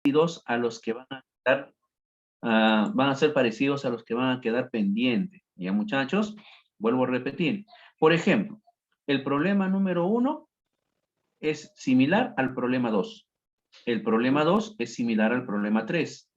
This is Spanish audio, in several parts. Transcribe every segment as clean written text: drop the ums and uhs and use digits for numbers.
parecidos a los que van a quedar, van a ser parecidos a los que van a quedar pendientes. ¿Ya, muchachos? Vuelvo a repetir. Por ejemplo, el problema número 1 es similar al problema 2. El problema 2 es similar al problema 3.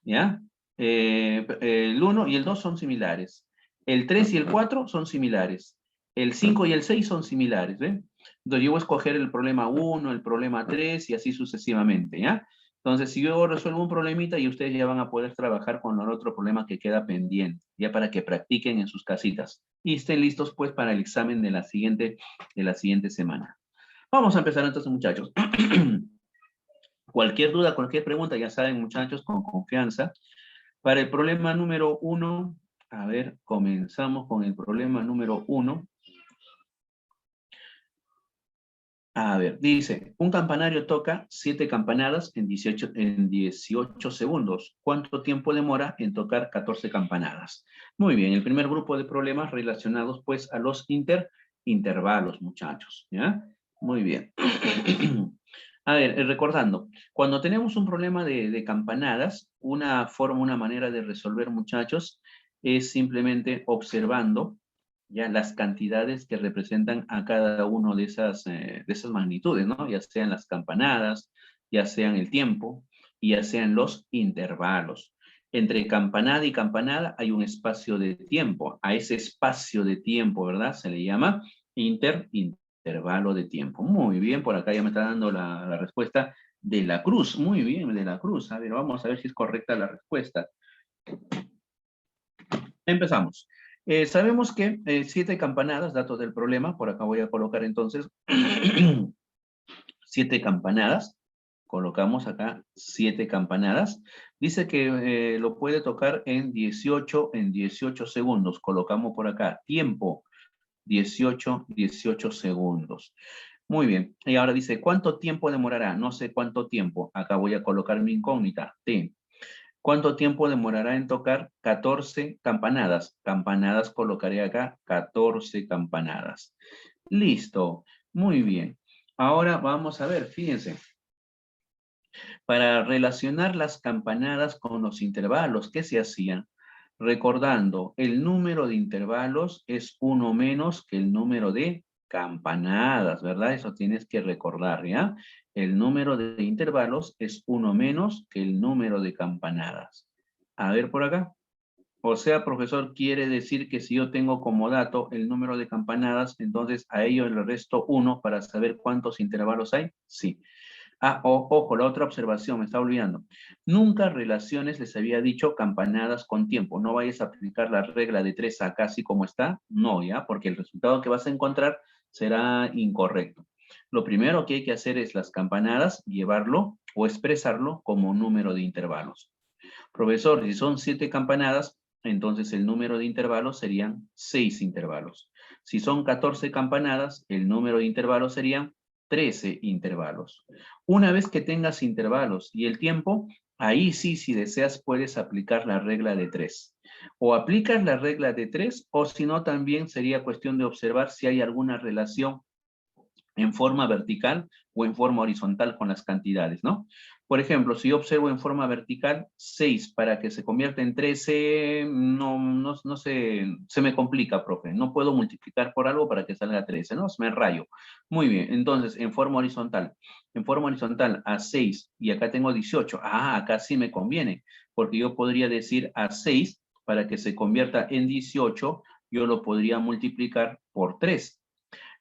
¿Ya? El 1 y el 2 son similares. El 3 y el 4 son similares. El 5 y el 6 son similares, ¿ven? Entonces yo voy a escoger el problema 1, el problema 3 y así sucesivamente, ¿ya? Entonces, si yo resuelvo un problemita y ustedes ya van a poder trabajar con el otro problema que queda pendiente, ya para que practiquen en sus casitas y estén listos pues para el examen de la siguiente semana. Vamos a empezar entonces, muchachos. Cualquier duda, cualquier pregunta, ya saben, muchachos, con confianza. Para el problema número 1, a ver, comenzamos con el problema número 1. A ver, dice, un campanario toca 7 campanadas en 18 segundos. ¿Cuánto tiempo demora en tocar 14 campanadas? Muy bien, el primer grupo de problemas relacionados pues a los intervalos, muchachos, ¿ya? Muy bien. A ver, recordando, cuando tenemos un problema de campanadas, una forma, una manera de resolver, muchachos, es simplemente observando ya las cantidades que representan a cada uno de esas magnitudes, ¿no? Ya sean las campanadas, ya sean el tiempo, y ya sean los intervalos. Entre campanada y campanada hay un espacio de tiempo. A ese espacio de tiempo, ¿verdad? Se le llama intervalo de tiempo. Muy bien, por acá ya me está dando la respuesta de la Cruz. Muy bien, de la Cruz. A ver, vamos a ver si es correcta la respuesta. Empezamos. Sabemos que 7 campanadas, datos del problema, por acá voy a colocar entonces 7 campanadas. Colocamos acá 7 campanadas. Dice que lo puede tocar en 18 segundos. Colocamos por acá tiempo, 18 segundos. Muy bien. Y ahora dice, ¿cuánto tiempo demorará? No sé cuánto tiempo. Acá voy a colocar mi incógnita, T. ¿Cuánto tiempo demorará en tocar 14 campanadas? Campanadas colocaré acá 14 campanadas. Listo. Muy bien. Ahora vamos a ver, fíjense. Para relacionar las campanadas con los intervalos, ¿qué se hacían? Recordando, el número de intervalos es 1 menos que el número de campanadas, ¿verdad? Eso tienes que recordar, ¿ya? El número de intervalos es 1 menos que el número de campanadas. A ver por acá. O sea, profesor, quiere decir que si yo tengo como dato el número de campanadas, entonces a ello le resto 1 para saber cuántos intervalos hay. Sí. Ah, ojo, la otra observación, me está olvidando. Nunca relaciones, les había dicho, campanadas con tiempo. No vayas a aplicar la regla de 3 acá así como está. No, ¿ya? Porque el resultado que vas a encontrar será incorrecto. Lo primero que hay que hacer es las campanadas, llevarlo o expresarlo como número de intervalos. Profesor, si son 7 campanadas, entonces el número de intervalos serían 6 intervalos. Si son 14 campanadas, el número de intervalos serían 13 intervalos. Una vez que tengas intervalos y el tiempo, ahí sí, si deseas, puedes aplicar la regla de 3. O aplicas la regla de 3, o si no, también sería cuestión de observar si hay alguna relación en forma vertical o en forma horizontal con las cantidades, ¿no? Por ejemplo, si yo observo en forma vertical 6 para que se convierta en 13, no se me complica, profe. No puedo multiplicar por algo para que salga 13, ¿no? Me rayo. Muy bien, entonces en forma horizontal a 6 y acá tengo 18. Ah, acá sí me conviene, porque yo podría decir a 6 para que se convierta en 18, yo lo podría multiplicar por 3.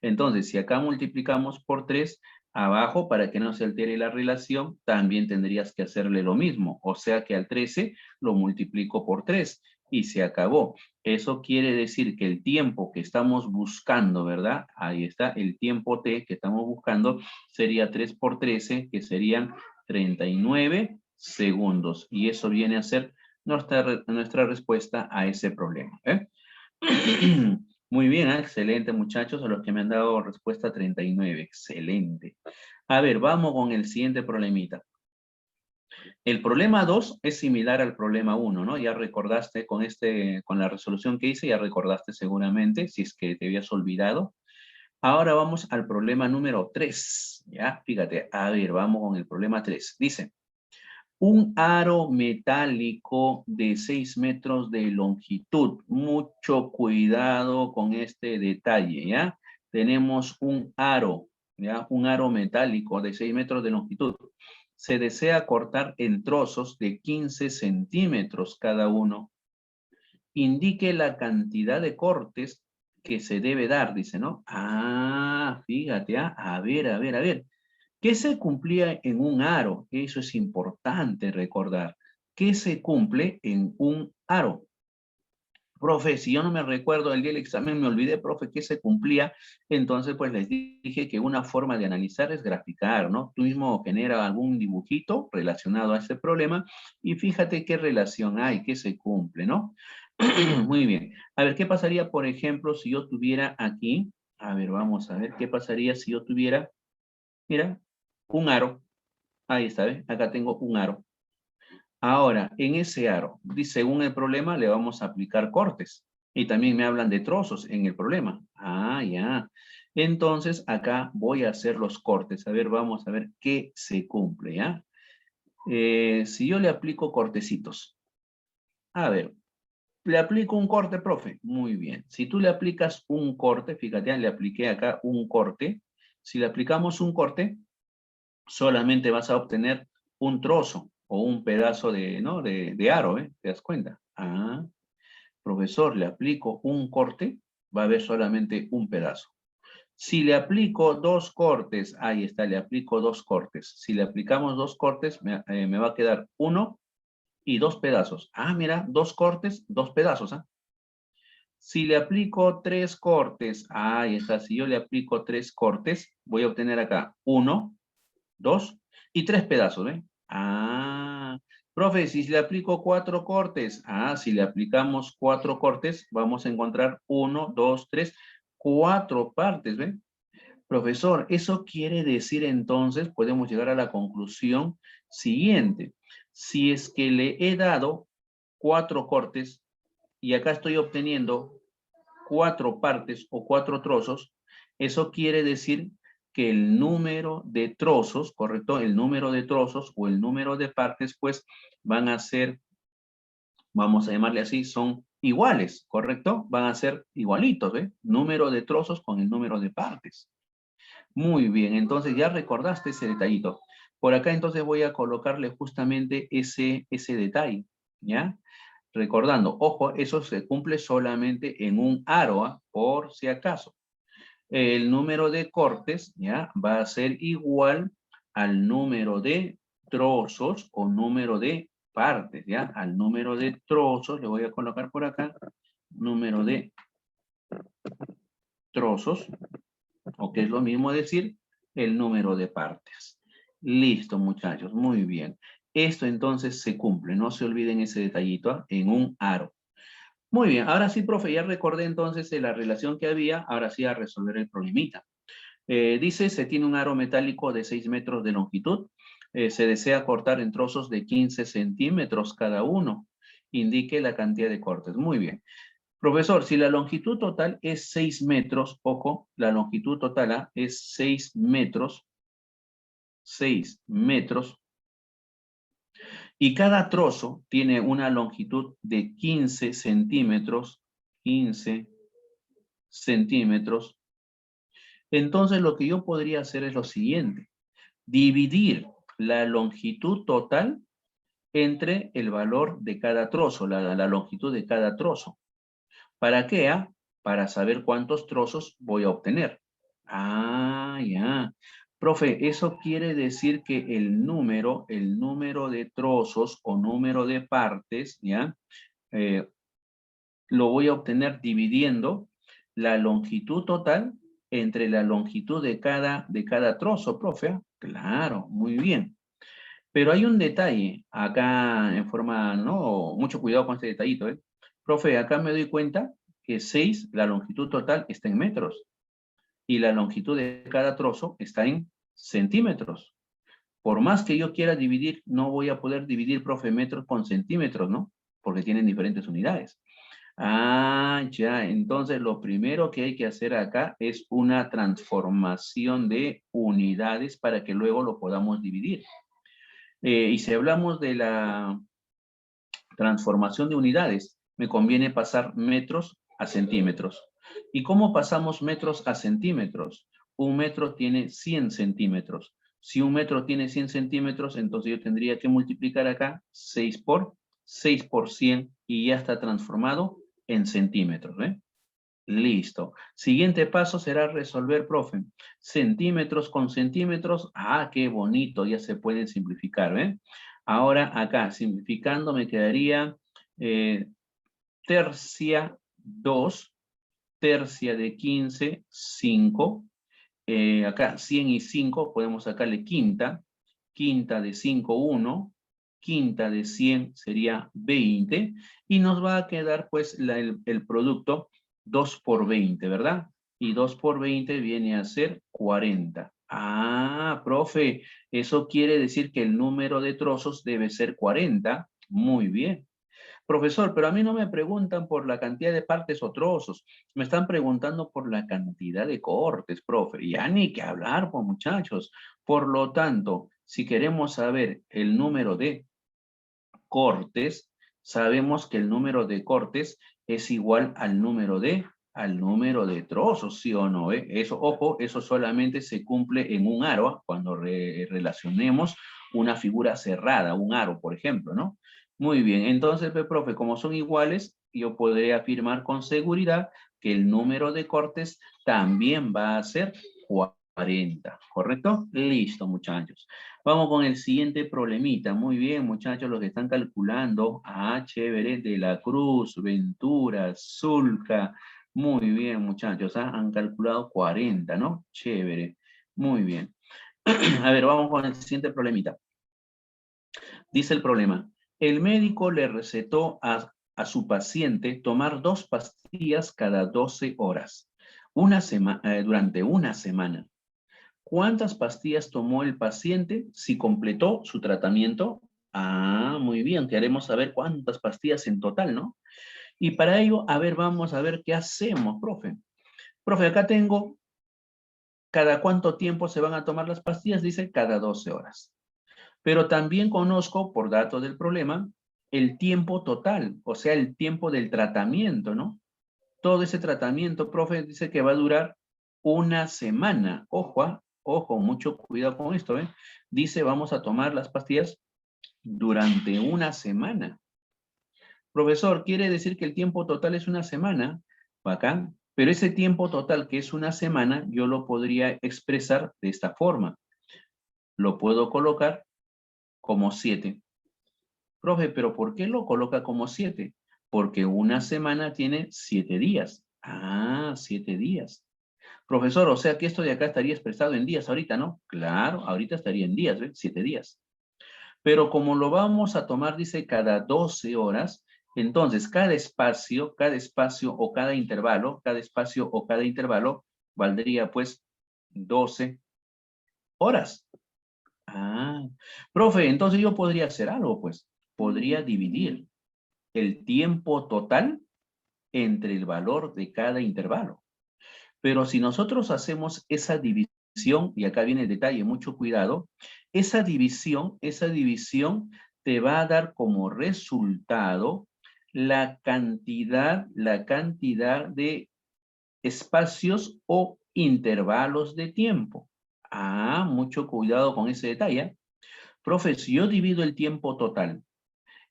Entonces, si acá multiplicamos por 3, abajo, para que no se altere la relación, también tendrías que hacerle lo mismo. O sea que al 13 lo multiplico por 3 y se acabó. Eso quiere decir que el tiempo que estamos buscando, ¿verdad? Ahí está, el tiempo t que estamos buscando sería 3 por 13, que serían 39 segundos. Y eso viene a ser nuestra respuesta a ese problema. Muy bien, excelente muchachos, a los que me han dado respuesta 39, excelente. A ver, vamos con el siguiente problemita. El problema 2 es similar al problema 1, ¿no? Ya recordaste con la resolución que hice, ya recordaste seguramente, si es que te habías olvidado. Ahora vamos al problema número 3, ¿ya? Fíjate, a ver, vamos con el problema 3. Dice, Un aro metálico de 6 metros de longitud. Mucho cuidado con este detalle, ¿ya? Tenemos un aro, ¿ya? Un aro metálico de 6 metros de longitud. Se desea cortar en trozos de 15 centímetros cada uno. Indique la cantidad de cortes que se debe dar, dice, ¿no? Ah, fíjate, a ver, a ver, a ver. ¿Qué se cumplía en un aro? Eso es importante recordar. ¿Qué se cumple en un aro? Profe, si yo no me recuerdo el día del examen, me olvidé, profe, qué se cumplía. Entonces, pues les dije que una forma de analizar es graficar, ¿no? Tú mismo genera algún dibujito relacionado a ese problema y fíjate qué relación hay, qué se cumple, ¿no? Muy bien. A ver, ¿qué pasaría, por ejemplo, si yo tuviera aquí? A ver, vamos a ver, ¿qué pasaría si yo tuviera, mira, un aro? Ahí está, ¿ves? Acá tengo un aro. Ahora, en ese aro, según el problema, le vamos a aplicar cortes. Y también me hablan de trozos en el problema. Ah, ya. Entonces, acá voy a hacer los cortes. A ver, vamos a ver qué se cumple, ¿ya? Si yo le aplico cortecitos. A ver, le aplico un corte, profe. Muy bien. Si tú le aplicas un corte, fíjate, ya le apliqué acá un corte. Si le aplicamos un corte, solamente vas a obtener un trozo o un pedazo de, ¿no? de aro, ¿eh? ¿Te das cuenta? Ah, profesor, le aplico un corte, va a haber solamente un pedazo. Si le aplico dos cortes, ahí está, le aplico dos cortes. Si le aplicamos dos cortes, me va a quedar uno y dos pedazos. Ah, mira, dos cortes, dos pedazos, ¿ah? Si le aplico tres cortes, ahí está, si yo le aplico tres cortes, voy a obtener acá uno, dos y tres pedazos, ¿eh? Ah, profe, si le aplico cuatro cortes, si le aplicamos cuatro cortes, vamos a encontrar uno, dos, tres, cuatro partes, ¿ven? Profesor, eso quiere decir entonces, podemos llegar a la conclusión siguiente. Si es que le he dado cuatro cortes y acá estoy obteniendo cuatro partes o cuatro trozos, eso quiere decir que el número de trozos, ¿correcto? El número de trozos o el número de partes, pues van a ser, vamos a llamarle así, son iguales, ¿correcto? Van a ser igualitos, ¿eh? Número de trozos con el número de partes. Muy bien, entonces ya recordaste ese detallito. Por acá entonces voy a colocarle justamente ese detalle, ¿ya? Recordando, ojo, eso se cumple solamente en un aro, por si acaso. El número de cortes, ¿ya? Va a ser igual al número de trozos o número de partes, ¿ya? Al número de trozos, le voy a colocar por acá, número de trozos, o que es lo mismo decir, el número de partes. Listo, muchachos, muy bien. Esto entonces se cumple, no se olviden ese detallito, en un aro. Muy bien, ahora sí, profe, ya recordé entonces la relación que había, ahora sí a resolver el problemita. Dice, se tiene un aro metálico de 6 metros de longitud, se desea cortar en trozos de 15 centímetros cada uno. Indique la cantidad de cortes. Muy bien. Profesor, si la longitud total es 6 metros, ojo, la longitud total es 6 metros, y cada trozo tiene una longitud de 15 centímetros, 15 centímetros. Entonces lo que yo podría hacer es lo siguiente, dividir la longitud total entre el valor de cada trozo, la longitud de cada trozo. ¿Para qué? Para saber cuántos trozos voy a obtener. Ah, ya. Profe, eso quiere decir que el número de trozos o número de partes, ¿ya? Lo voy a obtener dividiendo la longitud total entre la longitud de cada trozo, profe. Claro, muy bien. Pero hay un detalle acá en forma, no, mucho cuidado con este detallito, ¿eh? Profe, acá me doy cuenta que 6, la longitud total está en metros y la longitud de cada trozo está en centímetros. Por más que yo quiera dividir, no voy a poder dividir, profe, metros con centímetros, ¿no? Porque tienen diferentes unidades. Ah, ya, entonces lo primero que hay que hacer acá es una transformación de unidades para que luego lo podamos dividir. Y si hablamos de la transformación de unidades, me conviene pasar metros a centímetros. ¿Y cómo pasamos metros a centímetros? Un metro tiene 100 centímetros. Si un metro tiene 100 centímetros, entonces yo tendría que multiplicar acá 6 por 100 y ya está transformado en centímetros, ¿ve? Listo. Siguiente paso será resolver, profe. Centímetros con centímetros. Ah, qué bonito. Ya se pueden simplificar, ¿eh? Ahora acá, simplificando, me quedaría tercia 2, tercia de 15, 5. Acá 100 y 5, podemos sacarle quinta. Quinta de 5, 1. Quinta de 100 sería 20. Y nos va a quedar pues el producto 2 por 20, ¿verdad? Y 2 por 20 viene a ser 40. Ah, profe, eso quiere decir que el número de trozos debe ser 40. Muy bien. Profesor, pero a mí no me preguntan por la cantidad de partes o trozos, me están preguntando por la cantidad de cortes, profe. Ya ni que hablar, pues muchachos. Por lo tanto, si queremos saber el número de cortes, sabemos que el número de cortes es igual al número de trozos, ¿sí o no? Eso, ojo, eso solamente se cumple en un aro, cuando relacionemos una figura cerrada, un aro, por ejemplo, ¿no? Muy bien, entonces, profe, como son iguales, yo podré afirmar con seguridad que el número de cortes también va a ser 40, ¿correcto? Listo, muchachos. Vamos con el siguiente problemita. Muy bien, muchachos, los que están calculando. Ah, chévere, de la Cruz, Ventura, Zulca. Muy bien, muchachos. Han calculado 40, ¿no? Chévere. Muy bien. A ver, vamos con el siguiente problemita. Dice el problema. El médico le recetó a su paciente tomar 2 pastillas cada 12 horas. Durante una semana. ¿Cuántas pastillas tomó el paciente si completó su tratamiento? Ah, muy bien, queremos saber cuántas pastillas en total, ¿no? Y para ello, a ver, vamos a ver qué hacemos, profe. Profe, acá tengo, ¿cada cuánto tiempo se van a tomar las pastillas? Dice, cada 12 horas. Pero también conozco, por datos del problema, el tiempo total, o sea, el tiempo del tratamiento, ¿no? Todo ese tratamiento, profe, dice que va a durar una semana. Ojo, ojo, mucho cuidado con esto, ¿eh? Dice, vamos a tomar las pastillas durante una semana. Profesor, ¿quiere decir que el tiempo total es una semana? Bacán. Pero ese tiempo total que es una semana, yo lo podría expresar de esta forma. Lo puedo colocar como 7. Profe, ¿pero por qué lo coloca como 7? Porque una semana tiene 7 días. Ah, 7 días. Profesor, o sea que esto de acá estaría expresado en días ahorita, ¿no? Claro, ahorita estaría en días, ¿ves? 7 días. Pero como lo vamos a tomar, dice, cada 12 horas, entonces cada espacio o cada espacio o cada intervalo, valdría pues 12 horas. Ah, profe, entonces yo podría hacer algo, pues. Podría dividir el tiempo total entre el valor de cada intervalo. Pero si nosotros hacemos esa división, y acá viene el detalle, mucho cuidado, esa división te va a dar como resultado la cantidad de espacios o intervalos de tiempo. Ah, mucho cuidado con ese detalle. Profe, si yo divido el tiempo total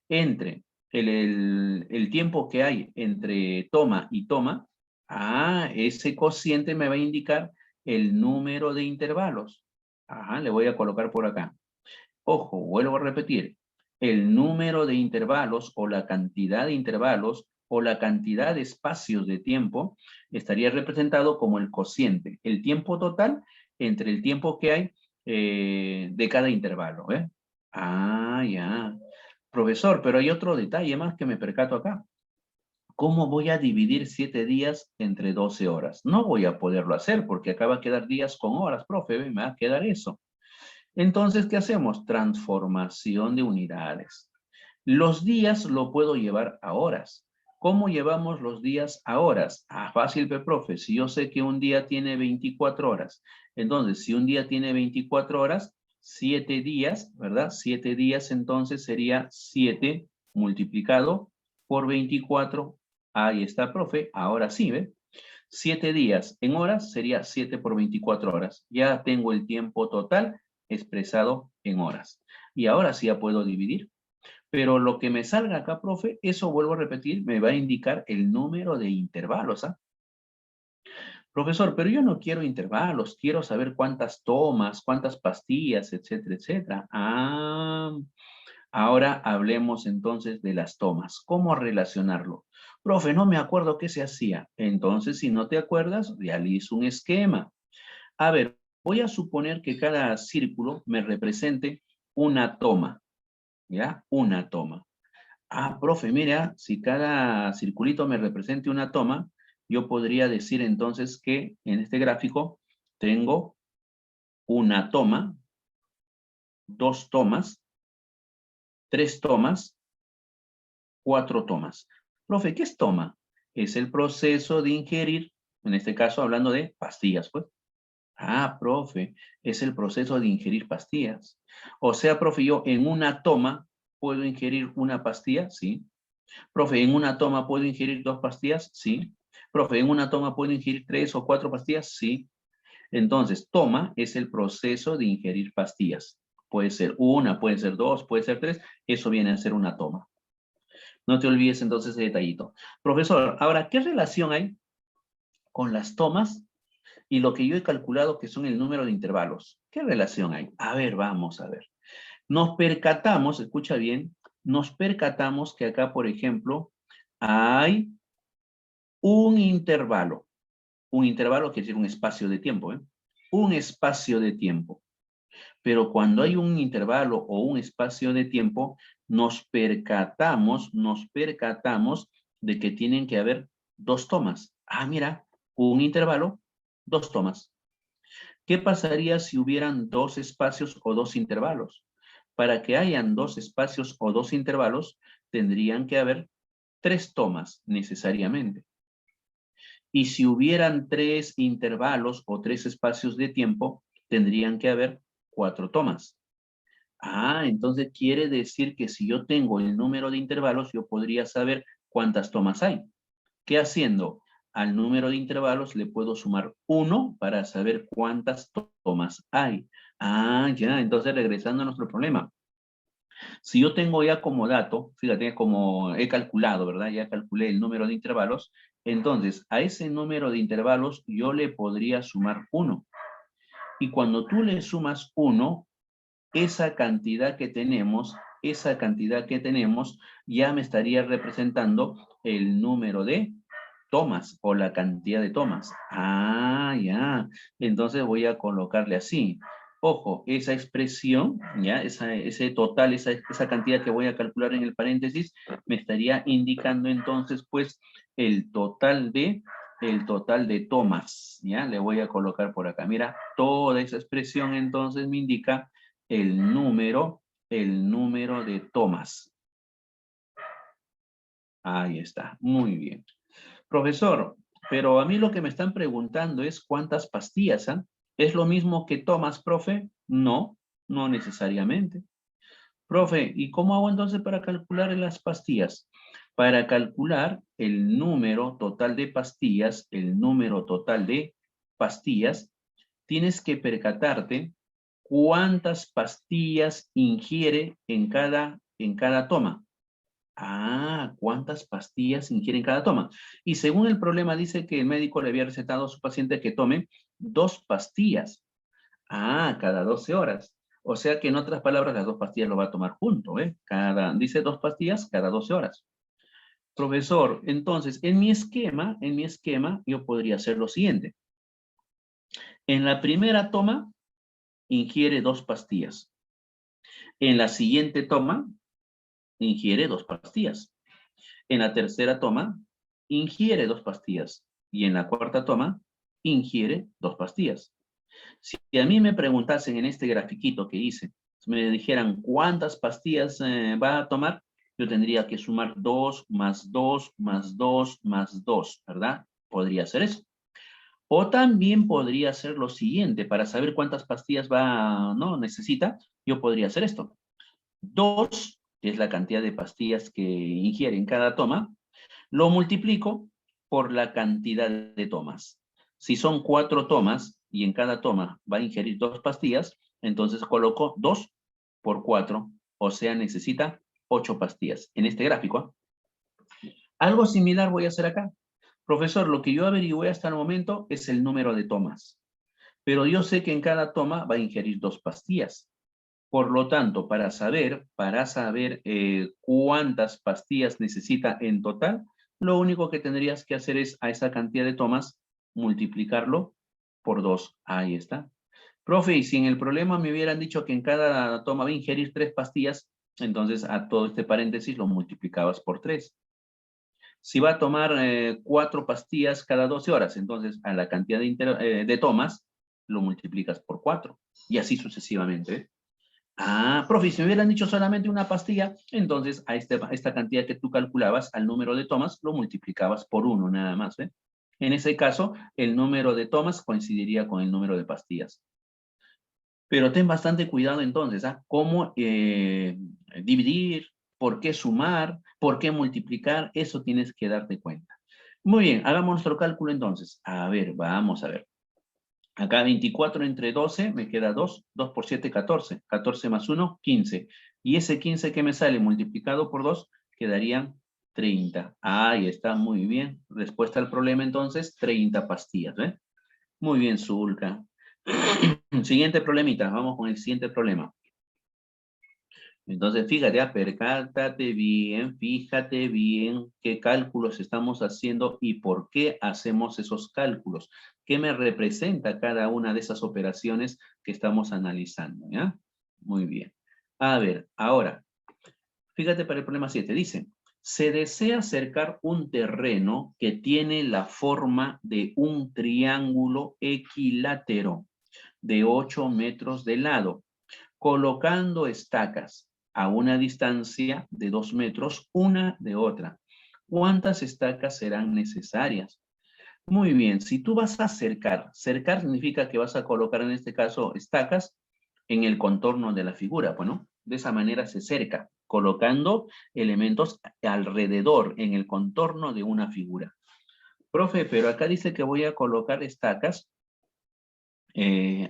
entre el tiempo que hay entre toma y toma, ese cociente me va a indicar el número de intervalos. Le voy a colocar por acá. Ojo, vuelvo a repetir. El número de intervalos o la cantidad de intervalos o la cantidad de espacios de tiempo estaría representado como el cociente, el tiempo total entre el tiempo que hay de cada intervalo. Ya. Profesor, pero hay otro detalle más que me percato acá. ¿Cómo voy a dividir 7 días entre 12 horas? No voy a poderlo hacer porque acá va a quedar días con horas, profe, me va a quedar eso. Entonces, ¿qué hacemos? Transformación de unidades. Los días lo puedo llevar a horas. ¿Cómo llevamos los días a horas? Fácil, profe. Si yo sé que un día tiene 24 horas, entonces si un día tiene 24 horas, 7 días, ¿verdad? 7 días entonces sería 7 multiplicado por 24. Ahí está, profe. Ahora sí, ¿ve? 7 días en horas sería 7 por 24 horas. Ya tengo el tiempo total expresado en horas. Y ahora sí ya puedo dividir. Pero lo que me salga acá, profe, eso vuelvo a repetir, me va a indicar el número de intervalos, ¿ah? Profesor, pero yo no quiero intervalos, quiero saber cuántas tomas, cuántas pastillas, etcétera, etcétera. Ahora hablemos entonces de las tomas. ¿Cómo relacionarlo? Profe, no me acuerdo qué se hacía. Entonces, si no te acuerdas, realiza un esquema. A ver, voy a suponer que cada círculo me represente una toma, ¿ya? Una toma. Profe, mira, si cada circulito me represente una toma, yo podría decir entonces que en este gráfico tengo una toma, 2 tomas, 3 tomas, 4 tomas. Profe, ¿qué es toma? Es el proceso de ingerir, en este caso hablando de pastillas, pues. Profe, es el proceso de ingerir pastillas. O sea, profe, yo en una toma puedo ingerir una pastilla, sí. Profe, ¿en una toma puedo ingerir 2 pastillas? Sí. Profe, ¿en una toma puedo ingerir 3 o 4 pastillas? Sí. Entonces, toma es el proceso de ingerir pastillas. Puede ser una, puede ser 2, puede ser 3. Eso viene a ser una toma. No te olvides entonces ese detallito. Profesor, ahora, ¿qué relación hay con las tomas y lo que yo he calculado que son el número de intervalos? ¿Qué relación hay? A ver, vamos a ver. Nos percatamos, escucha bien, nos percatamos que acá, por ejemplo, hay un intervalo. Un intervalo quiere decir un espacio de tiempo, ¿eh? Un espacio de tiempo. Pero cuando hay un intervalo o un espacio de tiempo, nos percatamos de que tienen que haber 2 tomas. Mira, un intervalo, 2 tomas. ¿Qué pasaría si hubieran 2 espacios o 2 intervalos? Para que hayan 2 espacios o 2 intervalos, tendrían que haber 3 tomas necesariamente. Y si hubieran 3 intervalos o 3 espacios de tiempo, tendrían que haber 4 tomas. Entonces quiere decir que si yo tengo el número de intervalos, yo podría saber cuántas tomas hay. ¿Qué haciendo? Al número de intervalos le puedo sumar 1 para saber cuántas tomas hay. Ya, entonces regresando a nuestro problema. Si yo tengo ya como dato, fíjate como he calculado, ¿verdad? Ya calculé el número de intervalos. Entonces, a ese número de intervalos yo le podría sumar 1. Y cuando tú le sumas 1, esa cantidad que tenemos ya me estaría representando el número de tomas o la cantidad de tomas. Ya. Entonces voy a colocarle así. Ojo, esa expresión, ya, ese total, esa cantidad que voy a calcular en el paréntesis, me estaría indicando entonces, pues, el total de tomas, ya, le voy a colocar por acá. Mira, toda esa expresión entonces me indica el número de tomas. Ahí está, muy bien. Profesor, pero a mí lo que me están preguntando es cuántas pastillas, ¿ah? ¿Es lo mismo que tomas, profe? No, no necesariamente. Profe, ¿y cómo hago entonces para calcular las pastillas? Para calcular el número total de pastillas, tienes que percatarte cuántas pastillas ingiere en cada toma. ¿Cuántas pastillas ingiere en cada toma? Y según el problema dice que el médico le había recetado a su paciente que tome 2 pastillas. Cada 12 horas. O sea que en otras palabras las 2 pastillas lo va a tomar junto, ¿eh? Dice 2 pastillas cada 12 horas. Profesor, entonces en mi esquema yo podría hacer lo siguiente. En la primera toma ingiere 2 pastillas. En la siguiente toma ingiere 2 pastillas. En la tercera toma, ingiere 2 pastillas. Y en la cuarta toma, ingiere 2 pastillas. Si a mí me preguntasen en este grafiquito que hice, me dijeran cuántas pastillas va a tomar, yo tendría que sumar 2 más 2 más 2 más 2, ¿verdad? Podría ser eso. O también podría ser lo siguiente, para saber cuántas pastillas necesita, yo podría hacer esto. 2, que es la cantidad de pastillas que ingiere en cada toma, lo multiplico por la cantidad de tomas. Si son 4 tomas y en cada toma va a ingerir 2 pastillas, entonces coloco 2 por 4, o sea, necesita 8 pastillas. En este gráfico, algo similar voy a hacer acá. Profesor, lo que yo averigüé hasta el momento es el número de tomas, pero yo sé que en cada toma va a ingerir 2 pastillas. Por lo tanto, para saber cuántas pastillas necesita en total, lo único que tendrías que hacer es a esa cantidad de tomas multiplicarlo por 2. Ahí está. Profe, y si en el problema me hubieran dicho que en cada toma va a ingerir 3 pastillas, entonces a todo este paréntesis lo multiplicabas por 3. Si va a tomar 4 pastillas cada 12 horas, entonces a la cantidad de tomas lo multiplicas por 4. Y así sucesivamente. Ah, profe, si me hubieran dicho solamente una pastilla, entonces a esta cantidad que tú calculabas, al número de tomas, lo multiplicabas por 1 nada más, ¿ve? En ese caso, el número de tomas coincidiría con el número de pastillas. Pero ten bastante cuidado entonces, ¿ah? Cómo dividir, por qué sumar, por qué multiplicar, eso tienes que darte cuenta. Muy bien, hagamos nuestro cálculo entonces. A ver, vamos a ver. Acá 24 entre 12 me queda 2. 2 por 7, 14. 14 más 1, 15. Y ese 15 que me sale multiplicado por 2 quedarían 30. Ahí está, muy bien. Respuesta al problema entonces, 30 pastillas. ¿Ve? Muy bien, Zulka. Siguiente problemita, vamos con el siguiente problema. Entonces, fíjate, percátate bien, fíjate bien qué cálculos estamos haciendo y por qué hacemos esos cálculos. ¿Qué me representa cada una de esas operaciones que estamos analizando? ¿Ya? Muy bien. A ver, ahora, fíjate para el problema 7. Dice, se desea cercar un terreno que tiene la forma de un triángulo equilátero de 8 metros de lado, colocando estacas a una distancia de 2 metros una de otra. ¿Cuántas estacas serán necesarias? Muy bien, si tú vas a cercar significa que vas a colocar en este caso estacas en el contorno de la figura, bueno, de esa manera se cerca, colocando elementos alrededor, en el contorno de una figura. Profe, pero acá dice que voy a colocar estacas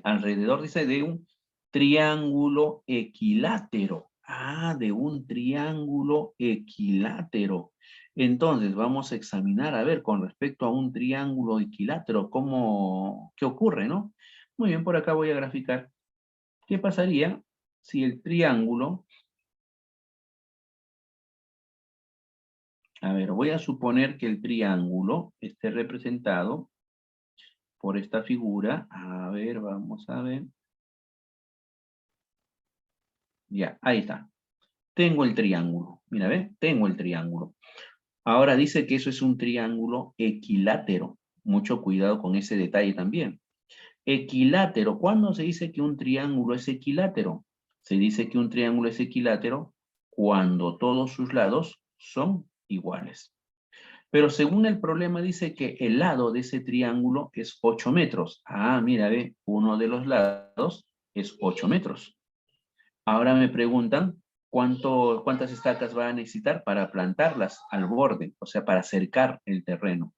alrededor, dice, de un triángulo equilátero. Ah, de un triángulo equilátero. Entonces, vamos a examinar, a ver, con respecto a un triángulo equilátero, qué ocurre, ¿no? Muy bien, por acá voy a graficar. ¿Qué pasaría si el triángulo, a ver, voy a suponer que el triángulo esté representado por esta figura. A ver, vamos a ver. Ya, ahí está. Tengo el triángulo. Mira, ¿ve? Tengo el triángulo. Ahora dice que eso es un triángulo equilátero. Mucho cuidado con ese detalle también. Equilátero. ¿Cuándo se dice que un triángulo es equilátero? Se dice que un triángulo es equilátero cuando todos sus lados son iguales. Pero según el problema dice que el lado de ese triángulo es 8 metros. Ah, mira, ve, uno de los lados es 8 metros. Ahora me preguntan cuántas estacas va a necesitar para plantarlas al borde, o sea, para cercar el terreno.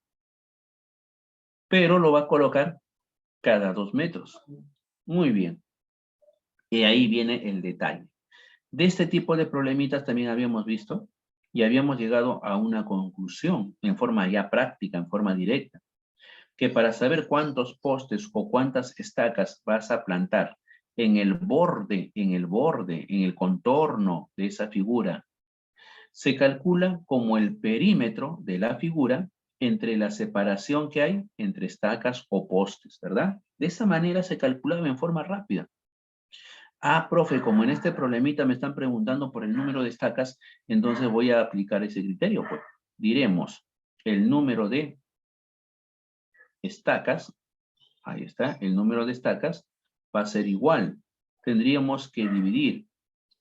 Pero lo va a colocar cada 2 metros. Muy bien. Y ahí viene el detalle. De este tipo de problemitas también habíamos visto y habíamos llegado a una conclusión en forma ya práctica, en forma directa, que para saber cuántos postes o cuántas estacas vas a plantar en el borde, en el contorno de esa figura, se calcula como el perímetro de la figura entre la separación que hay entre estacas o postes, ¿verdad? De esa manera se calculaba en forma rápida. Ah, profe, como en este problemita me están preguntando por el número de estacas, entonces voy a aplicar ese criterio, pues. Diremos el número de estacas, ahí está, el número de estacas va a ser igual. Tendríamos que dividir.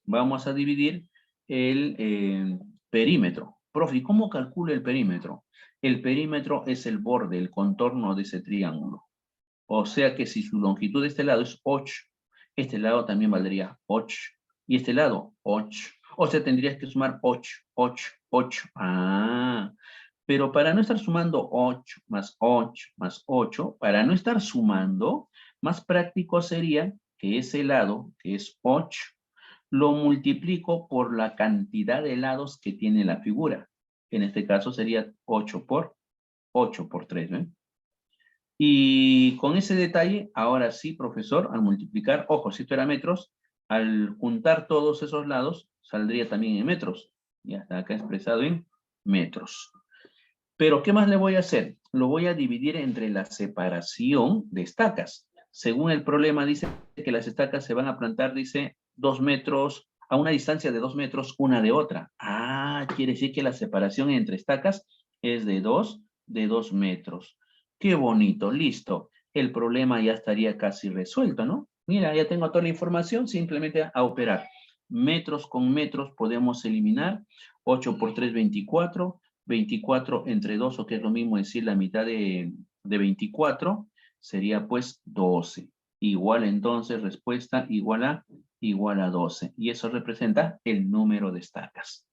Vamos a dividir el perímetro. Profe, ¿cómo calcula el perímetro? El perímetro es el borde, el contorno de ese triángulo. O sea que si su longitud de este lado es 8, este lado también valdría 8. Y este lado, 8. O sea, tendrías que sumar 8, 8, 8. Ah, pero para no estar sumando 8 más 8 más 8, para no estar sumando, más práctico sería que ese lado, que es 8, lo multiplico por la cantidad de lados que tiene la figura. En este caso sería 8 por 3, ¿ven? Y con ese detalle, ahora sí, profesor, al multiplicar, ojo, si esto era metros, al juntar todos esos lados, saldría también en metros. Ya está acá expresado en metros. Pero, ¿qué más le voy a hacer? Lo voy a dividir entre la separación de estacas. Según el problema, dice que las estacas se van a plantar, dice, 2 metros, a una distancia de 2 metros una de otra. Ah, quiere decir que la separación entre estacas es de 2 metros. Qué bonito, listo. El problema ya estaría casi resuelto, ¿no? Mira, ya tengo toda la información, simplemente a operar. Metros con metros podemos eliminar. 8 por 3, 24. 24 entre 2, o que es lo mismo decir la mitad de 24, sería pues 12. Igual entonces, respuesta igual a 12. Y eso representa el número de estacas.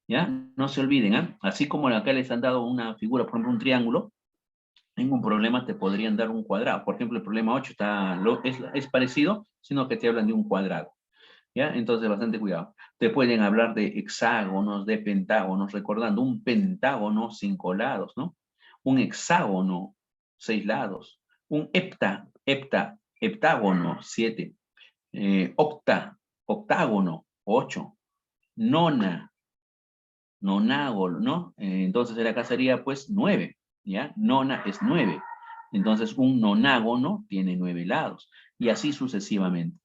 ¿Ya? No se olviden, ¿eh? Así como acá les han dado una figura, por ejemplo, un triángulo, en un problema te podrían dar un cuadrado. Por ejemplo, el problema 8 es parecido, sino que te hablan de un cuadrado. ¿Ya? Entonces, bastante cuidado. Te pueden hablar de hexágonos, de pentágonos, recordando un pentágono, 5 lados, ¿no? Un hexágono, 6 lados. Un heptágono, 7. Octágono, 8. Nona, nonágono, ¿no? Entonces, acá sería, pues, 9, ¿ya? Nona es 9. Entonces, un nonágono tiene 9 lados. Y así sucesivamente.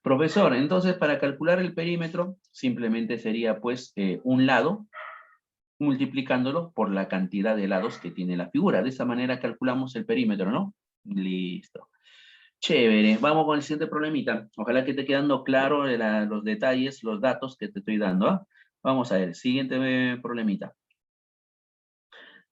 Profesor, entonces para calcular el perímetro simplemente sería pues un lado multiplicándolo por la cantidad de lados que tiene la figura. De esa manera calculamos el perímetro, ¿no? Listo. Chévere. Vamos con el siguiente problemita. Ojalá que esté quedando claro los detalles, los datos que te estoy dando. ¿Ah? Vamos a ver. Siguiente problemita.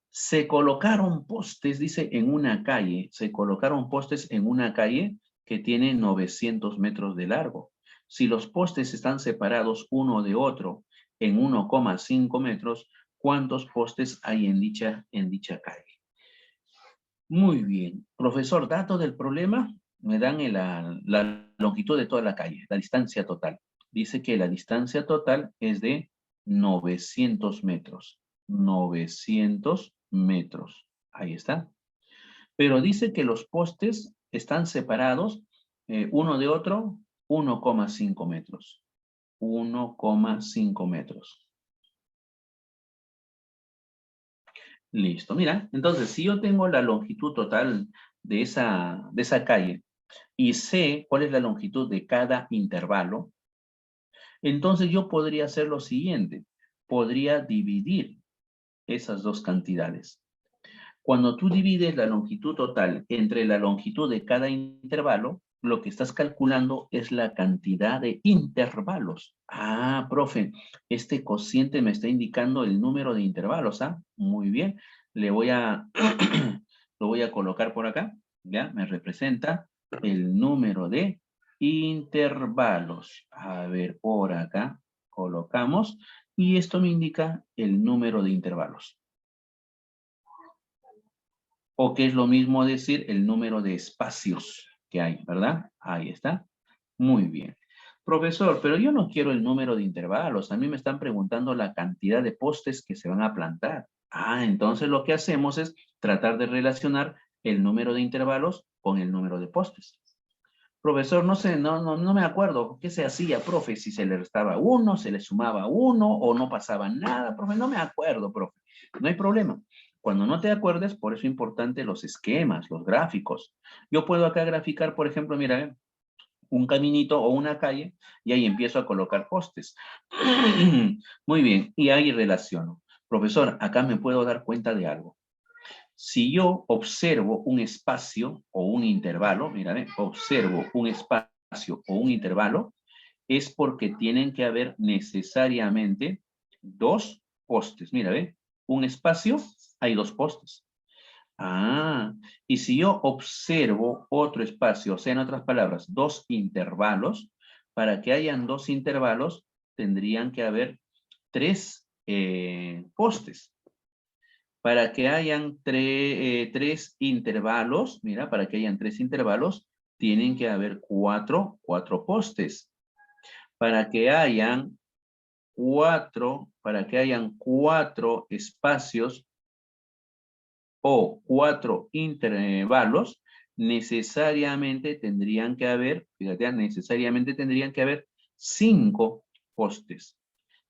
Se colocaron postes, dice, en una calle. Se colocaron postes en una calle que tiene 900 metros de largo. Si los postes están separados uno de otro en 1,5 metros, ¿cuántos postes hay en dicha calle? Muy bien. Profesor, dato del problema, me dan la longitud de toda la calle, la distancia total. Dice que la distancia total es de 900 metros. 900 metros. Ahí está. Pero dice que los postes están separados uno de otro 1,5 metros. 1,5 metros. Listo. Mira, entonces, si yo tengo la longitud total de esa calle y sé cuál es la longitud de cada intervalo, entonces yo podría hacer lo siguiente. Podría dividir esas dos cantidades. Cuando tú divides la longitud total entre la longitud de cada intervalo, lo que estás calculando es la cantidad de intervalos. Ah, profe, este cociente me está indicando el número de intervalos, ¿ah? Muy bien. Lo voy a colocar por acá, ¿ya? Me representa el número de intervalos. A ver, por acá colocamos, y esto me indica el número de intervalos. O que es lo mismo decir el número de espacios que hay, ¿verdad? Ahí está. Muy bien. Profesor, pero yo no quiero el número de intervalos. A mí me están preguntando la cantidad de postes que se van a plantar. Ah, entonces lo que hacemos es tratar de relacionar el número de intervalos con el número de postes. Profesor, no sé, no me acuerdo. ¿Qué se hacía, profe? Si se le restaba uno, se le sumaba uno o no pasaba nada, profe. No me acuerdo, profe. No hay problema. Cuando no te acuerdes, por eso es importante los esquemas, los gráficos. Yo puedo acá graficar, por ejemplo, mira, un caminito o una calle y ahí empiezo a colocar postes. Muy bien, y ahí relaciono. Profesor, acá me puedo dar cuenta de algo. Si yo observo un espacio o un intervalo, mira, observo un espacio o un intervalo, es porque tienen que haber necesariamente dos postes. Mira, ve, un espacio, hay dos postes. Ah, y si yo observo otro espacio, o sea, en otras palabras, dos intervalos, para que hayan dos intervalos, tendrían que haber tres postes. Para que hayan tres intervalos, mira, para que hayan tres intervalos, tienen que haber cuatro postes. Para que hayan cuatro espacios o cuatro intervalos, necesariamente tendrían que haber, fíjate, necesariamente tendrían que haber 5 postes.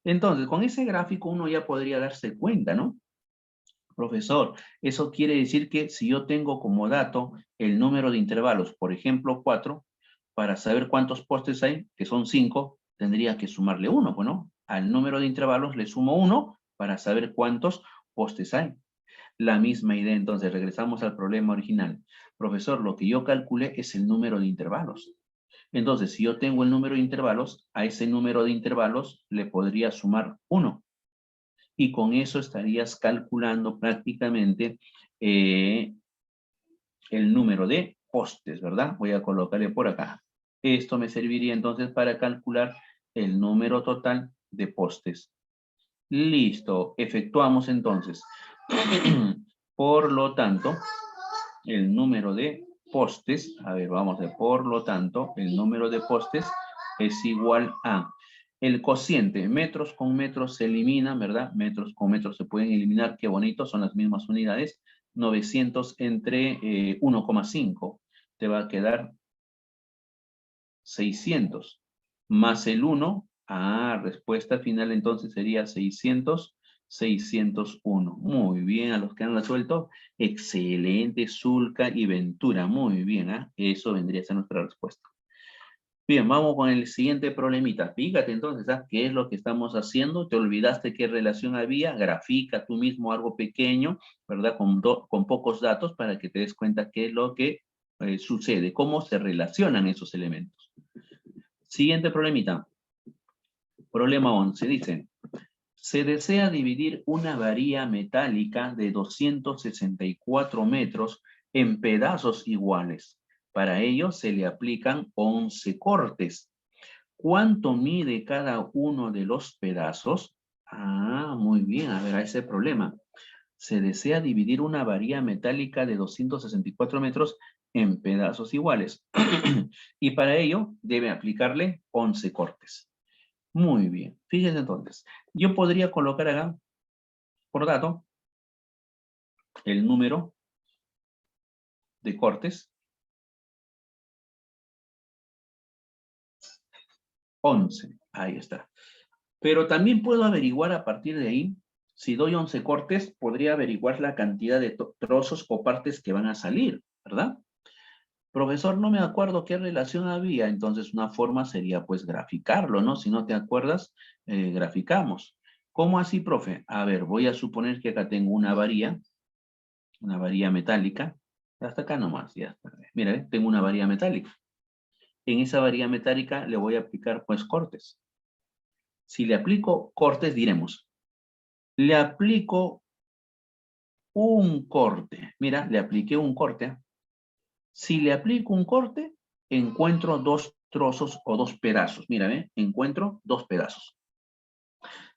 Entonces, con ese gráfico uno ya podría darse cuenta, ¿no? Profesor, eso quiere decir que si yo tengo como dato el número de intervalos, por ejemplo, 4, para saber cuántos postes hay, que son 5, tendría que sumarle 1, pues, ¿no? Al número de intervalos le sumo 1 para saber cuántos postes hay. La misma idea, entonces, regresamos al problema original. Profesor, lo que yo calculé es el número de intervalos. Entonces, si yo tengo el número de intervalos, a ese número de intervalos le podría sumar 1. Y con eso estarías calculando prácticamente el número de postes, ¿verdad? Voy a colocarle por acá. Esto me serviría entonces para calcular el número total de postes. Listo, efectuamos entonces. Por lo tanto, el número de postes, a ver, vamos a ver, por lo tanto, el número de postes es igual a el cociente, metros con metros se eliminan, ¿verdad? Metros con metros se pueden eliminar, qué bonito, son las mismas unidades. 900 entre 1,5, te va a quedar 600, más el 1, respuesta final entonces sería 600, 601. Muy bien, a los que han resuelto, excelente, Zulca y Ventura, muy bien, eso vendría a ser nuestra respuesta. Bien, vamos con el siguiente problemita. Fíjate entonces, ¿qué es lo que estamos haciendo? ¿Te olvidaste qué relación había? Grafica tú mismo algo pequeño, ¿verdad? Con pocos datos para que te des cuenta qué es lo que sucede, cómo se relacionan esos elementos. Siguiente problemita. Problema 11. Dice, se desea dividir una varilla metálica de 264 metros en pedazos iguales. Para ello se le aplican 11 cortes. ¿Cuánto mide cada uno de los pedazos? Muy bien, a ver, a ese problema. Se desea dividir una varilla metálica de 264 metros en pedazos iguales. Y para ello debe aplicarle 11 cortes. Muy bien, fíjense entonces. Yo podría colocar acá, por dato, el número de cortes. 11, ahí está. Pero también puedo averiguar a partir de ahí, si doy 11 cortes, podría averiguar la cantidad de trozos o partes que van a salir, ¿verdad? Profesor, no me acuerdo qué relación había, entonces una forma sería pues graficarlo, ¿no? Si no te acuerdas, graficamos. ¿Cómo así, profe? A ver, voy a suponer que acá tengo una varilla metálica, hasta acá nomás, ya está. Mira, tengo una varilla metálica. En esa varilla metálica le voy a aplicar pues cortes. Si le aplico cortes, diremos, le aplico un corte. Mira, le apliqué un corte. Si le aplico un corte, encuentro dos trozos o dos pedazos. Mira, encuentro dos pedazos.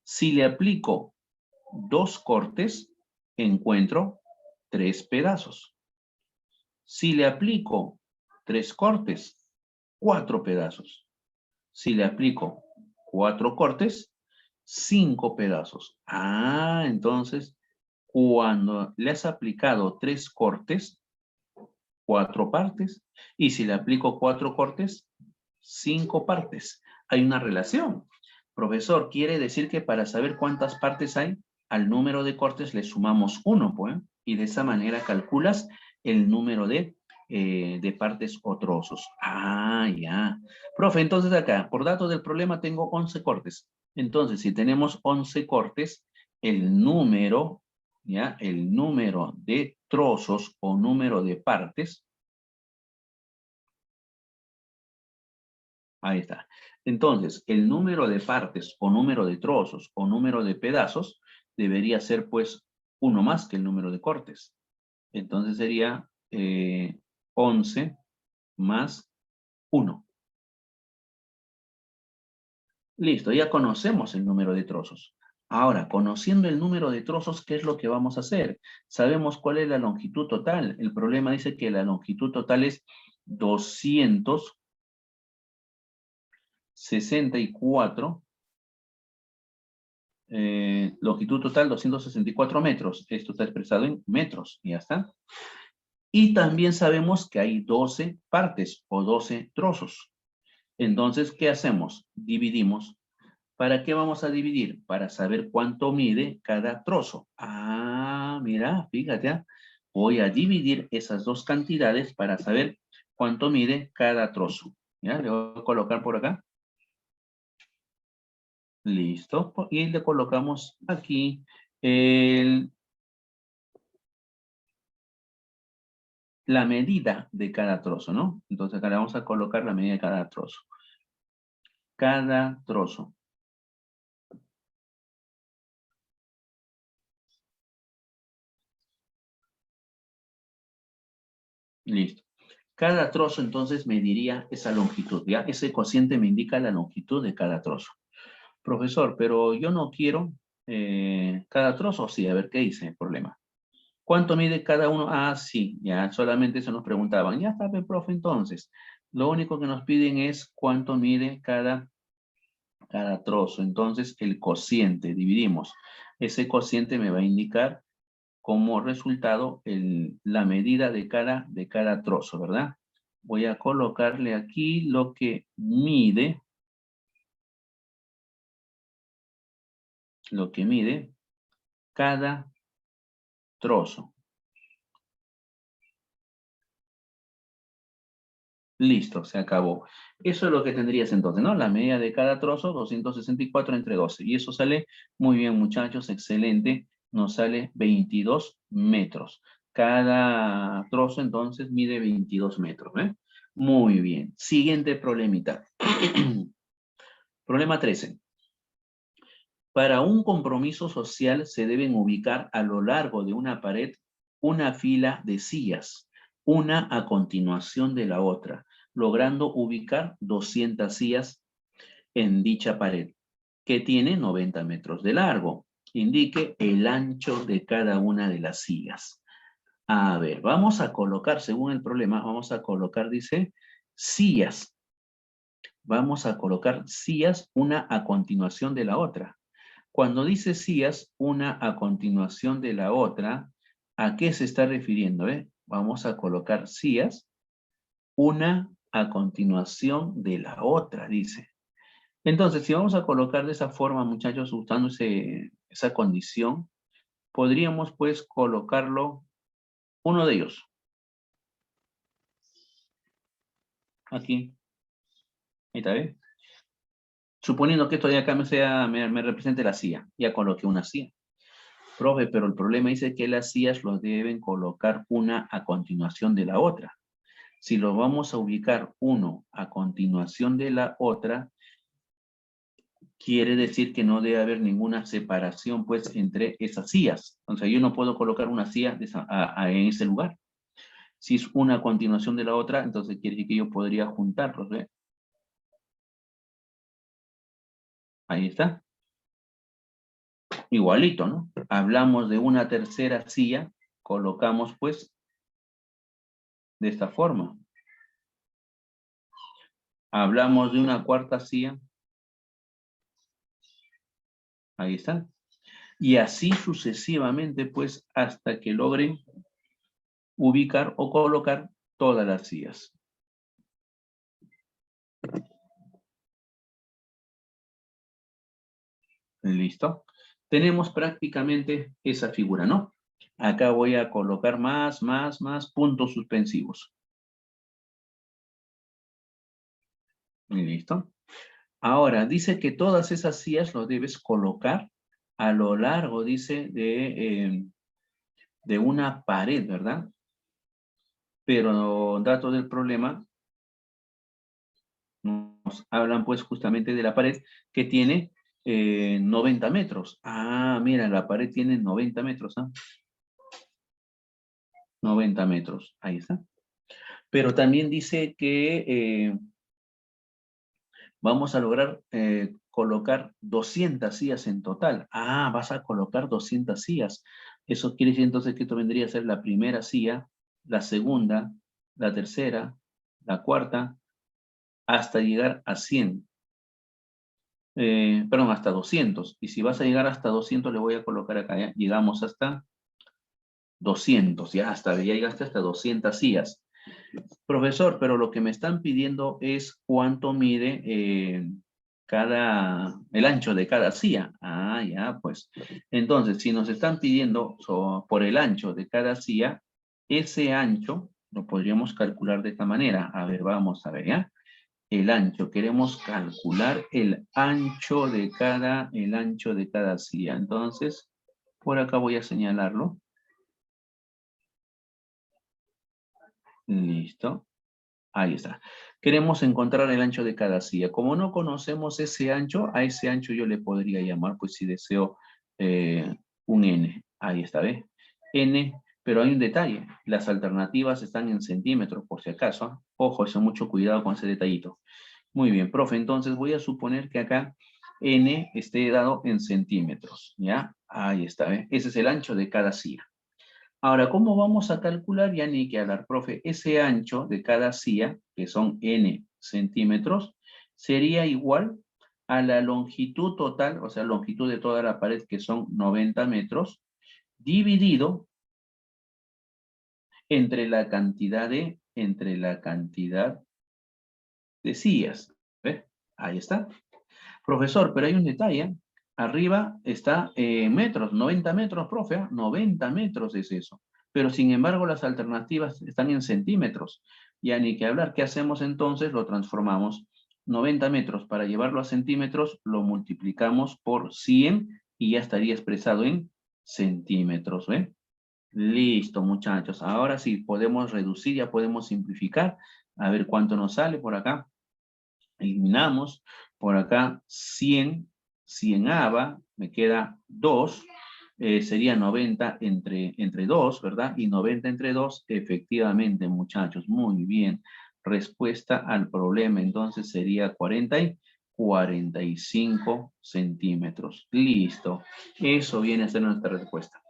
Si le aplico dos cortes, encuentro tres pedazos. Si le aplico tres cortes, cuatro pedazos. Si le aplico cuatro cortes, 5 pedazos. Entonces, cuando le has aplicado 3 cortes, 4 partes. Y si le aplico 4 cortes, 5 partes. Hay una relación. Profesor, quiere decir que para saber cuántas partes hay, al número de cortes le sumamos 1, pues. Y de esa manera calculas el número de partes o trozos. Ya. Profe, entonces acá, por datos del problema, tengo 11 cortes. Entonces, si tenemos 11 cortes, el número, ¿ya? El número de trozos o número de partes, ahí está. Entonces, el número de partes o número de trozos o número de pedazos debería ser, pues, uno más que el número de cortes. Entonces sería 11 más 1. Listo, ya conocemos el número de trozos. Ahora, conociendo el número de trozos, ¿qué es lo que vamos a hacer? Sabemos cuál es la longitud total. El problema dice que la longitud total es 264. Longitud total 264 metros. Esto está expresado en metros. Y ya está. Y también sabemos que hay 12 partes o 12 trozos. Entonces, ¿qué hacemos? Dividimos. ¿Para qué vamos a dividir? Para saber cuánto mide cada trozo. Ah, mira, fíjate. Voy a dividir esas dos cantidades para saber cuánto mide cada trozo. ¿Ya? Le voy a colocar por acá. Listo. Y le colocamos aquí la medida de cada trozo, ¿no? Entonces acá le vamos a colocar la medida de cada trozo. Cada trozo. Listo. Cada trozo entonces mediría esa longitud, ¿ya? Ese cociente me indica la longitud de cada trozo. Profesor, pero yo no quiero cada trozo. Sí, a ver, ¿qué dice el problema? ¿Cuánto mide cada uno? Ah, sí, ya, solamente eso nos preguntaban. Ya está, profe, entonces. Lo único que nos piden es cuánto mide cada trozo. Entonces, el cociente, dividimos. Ese cociente me va a indicar como resultado la medida de cada trozo, ¿verdad? Voy a colocarle aquí lo que mide cada trozo. Listo, se acabó. Eso es lo que tendrías entonces, ¿no? La medida de cada trozo, 264 entre 12. Y eso sale muy bien, muchachos, excelente. Nos sale 22 metros. Cada trozo entonces mide 22 metros, ¿eh? Muy bien. Siguiente problemita. Problema 13. Para un compromiso social se deben ubicar a lo largo de una pared una fila de sillas, una a continuación de la otra, logrando ubicar 200 sillas en dicha pared, que tiene 90 metros de largo. Indique el ancho de cada una de las sillas. A ver, vamos a colocar, según el problema, vamos a colocar, dice, sillas. Vamos a colocar sillas una a continuación de la otra. Cuando dice sillas, una a continuación de la otra, ¿a qué se está refiriendo? Vamos a colocar sillas, una a continuación de la otra, dice. Entonces, si vamos a colocar de esa forma, muchachos, usando esa condición, podríamos pues colocarlo, uno de ellos, aquí. Ahí está, ¿ves? Suponiendo que esto de acá me represente la silla, ya coloqué una silla. Profe, pero el problema dice que las sillas los deben colocar una a continuación de la otra. Si lo vamos a ubicar uno a continuación de la otra, quiere decir que no debe haber ninguna separación pues entre esas sillas. Entonces yo no puedo colocar una silla en ese lugar. Si es una a continuación de la otra, entonces quiere decir que yo podría juntarlos. ¿Ve? Ahí está. Igualito, ¿no? Hablamos de una tercera silla, colocamos pues de esta forma. Hablamos de una cuarta silla. Ahí está. Y así sucesivamente, pues, hasta que logren ubicar o colocar todas las sillas. ¿Listo? Tenemos prácticamente esa figura, ¿no? Acá voy a colocar más puntos suspensivos. ¿Listo? Ahora, dice que todas esas sillas lo debes colocar a lo largo, dice, de una pared, ¿verdad? Pero dato del problema, nos hablan pues justamente de la pared que tiene 90 metros. Ah, mira, la pared tiene 90 metros, ¿ah? 90 metros. Ahí está. Pero también dice que vamos a lograr colocar 200 sillas en total. Ah, vas a colocar 200 sillas. Eso quiere decir entonces que esto vendría a ser la primera silla, la segunda, la tercera, la cuarta, hasta llegar a 100. Perdón, hasta 200. Y si vas a llegar hasta 200, le voy a colocar acá, ¿ya? Llegamos hasta 200, ya llegaste hasta 200 sillas. Profesor, pero lo que me están pidiendo es cuánto mide el ancho de cada silla. Ah, ya, pues. Entonces, si nos están pidiendo por el ancho de cada silla, ese ancho lo podríamos calcular de esta manera. A ver, vamos a ver, ¿ya? El ancho, queremos calcular el ancho de cada silla. Entonces, por acá voy a señalarlo. Listo. Ahí está. Queremos encontrar el ancho de cada silla. Como no conocemos ese ancho, a ese ancho yo le podría llamar, pues si deseo, un N. Ahí está, ¿ve? N, pero hay un detalle. Las alternativas están en centímetros, por si acaso. ¿Ah? Ojo, eso, mucho cuidado con ese detallito. Muy bien, profe. Entonces voy a suponer que acá N esté dado en centímetros. ¿Ya? Ahí está, ¿ve? Ese es el ancho de cada silla. Ahora, ¿cómo vamos a calcular? Ya ni que hablar, profe. Ese ancho de cada silla, que son n centímetros, sería igual a la longitud total, o sea, longitud de toda la pared, que son 90 metros, dividido entre la cantidad de sillas. ¿Ve? Ahí está. Profesor, pero hay un detalle. Arriba está metros, 90 metros, profe. 90 metros es eso. Pero sin embargo las alternativas están en centímetros. Ya ni que hablar. ¿Qué hacemos entonces? Lo transformamos. 90 metros para llevarlo a centímetros, lo multiplicamos por 100 y ya estaría expresado en centímetros. ¿Ve? Listo, muchachos. Ahora sí, podemos reducir, ya podemos simplificar. A ver cuánto nos sale por acá. Eliminamos por acá 100, 100 ABA, me queda 2, sería 90 entre 2, ¿verdad? Y 90 entre 2, efectivamente, muchachos, muy bien. Respuesta al problema, entonces sería 40 y 45 centímetros. Listo. Eso viene a ser nuestra respuesta.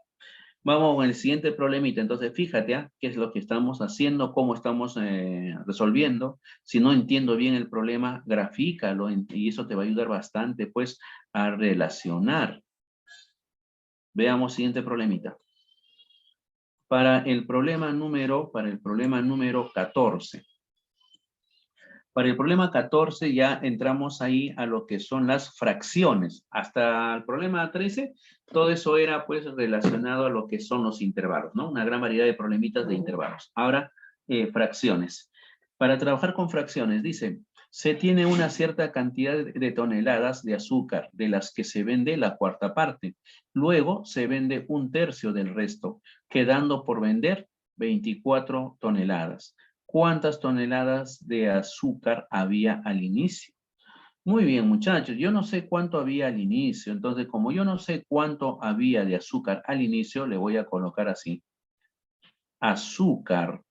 Vamos con el siguiente problemita. Entonces, fíjate, qué es lo que estamos haciendo, cómo estamos resolviendo. Si no entiendo bien el problema, grafícalo y eso te va a ayudar bastante, pues, a relacionar. Veamos siguiente problemita. Para el problema número 14. Para el problema 14 ya entramos ahí a lo que son las fracciones. Hasta el problema 13, todo eso era pues relacionado a lo que son los intervalos, ¿no? Una gran variedad de problemitas de intervalos. Ahora, fracciones. Para trabajar con fracciones, dice, se tiene una cierta cantidad de toneladas de azúcar, de las que se vende la cuarta parte. Luego se vende un tercio del resto, quedando por vender 24 toneladas. ¿Cuántas toneladas de azúcar había al inicio? Muy bien, muchachos, yo no sé cuánto había al inicio, entonces como yo no sé cuánto había de azúcar al inicio, le voy a colocar así. Azúcar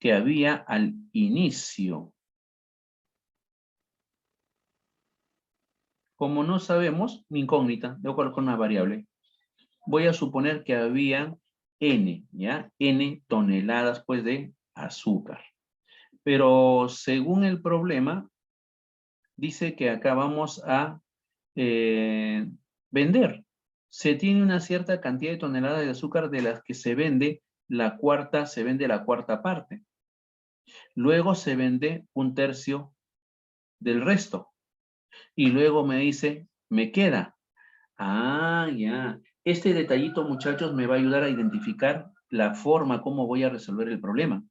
que había al inicio. Como no sabemos, mi incógnita, debo colocar una variable. Voy a suponer que había N, ¿ya? N toneladas, pues, de azúcar. Pero según el problema, dice que acá vamos a vender. Se tiene una cierta cantidad de toneladas de azúcar de las que se vende la cuarta parte. Luego se vende un tercio del resto. Y luego me dice, me queda. Ah, ya. Este detallito, muchachos, me va a ayudar a identificar la forma como voy a resolver el problema.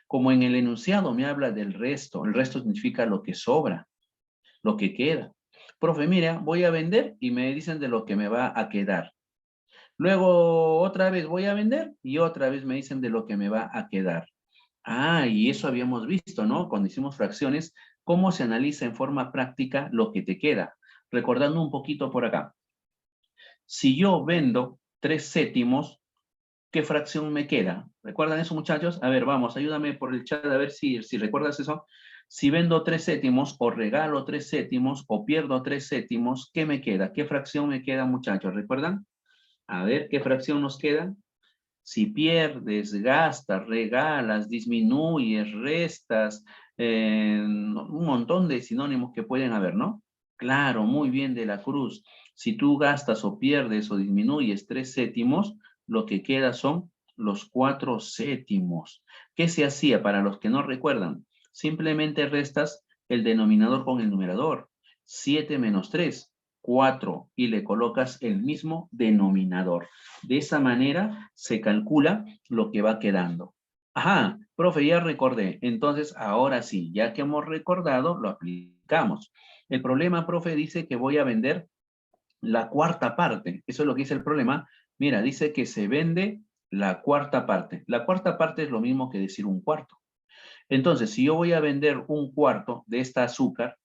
Como en el enunciado me habla del resto, el resto significa lo que sobra, lo que queda. Profe, mira, voy a vender y me dicen de lo que me va a quedar. Luego otra vez voy a vender y otra vez me dicen de lo que me va a quedar. Ah, y eso habíamos visto, ¿no? Cuando hicimos fracciones, cómo se analiza en forma práctica lo que te queda. Recordando un poquito por acá. Si yo vendo 3 séptimos, ¿qué fracción me queda? ¿Recuerdan eso, muchachos? A ver, vamos, ayúdame por el chat a ver si recuerdas eso. Si vendo 3 séptimos, o regalo 3 séptimos, o pierdo 3 séptimos, ¿qué me queda? ¿Qué fracción me queda, muchachos? ¿Recuerdan? A ver, ¿qué fracción nos queda? Si pierdes, gastas, regalas, disminuyes, restas, un montón de sinónimos que pueden haber, ¿no? Claro, muy bien, de la Cruz. Si tú gastas o pierdes o disminuyes 3 séptimos, lo que queda son los 4 séptimos. ¿Qué se hacía para los que no recuerdan? Simplemente restas el denominador con el numerador. 7 menos 3, 4, y le colocas el mismo denominador. De esa manera se calcula lo que va quedando. Ajá, profe, ya recordé. Entonces, ahora sí, ya que hemos recordado, lo aplicamos. El problema, profe, dice que voy a vender la cuarta parte. Eso es lo que dice el problema. Mira, dice que se vende la cuarta parte. La cuarta parte es lo mismo que decir un cuarto. Entonces, si yo voy a vender un cuarto de esta azúcar,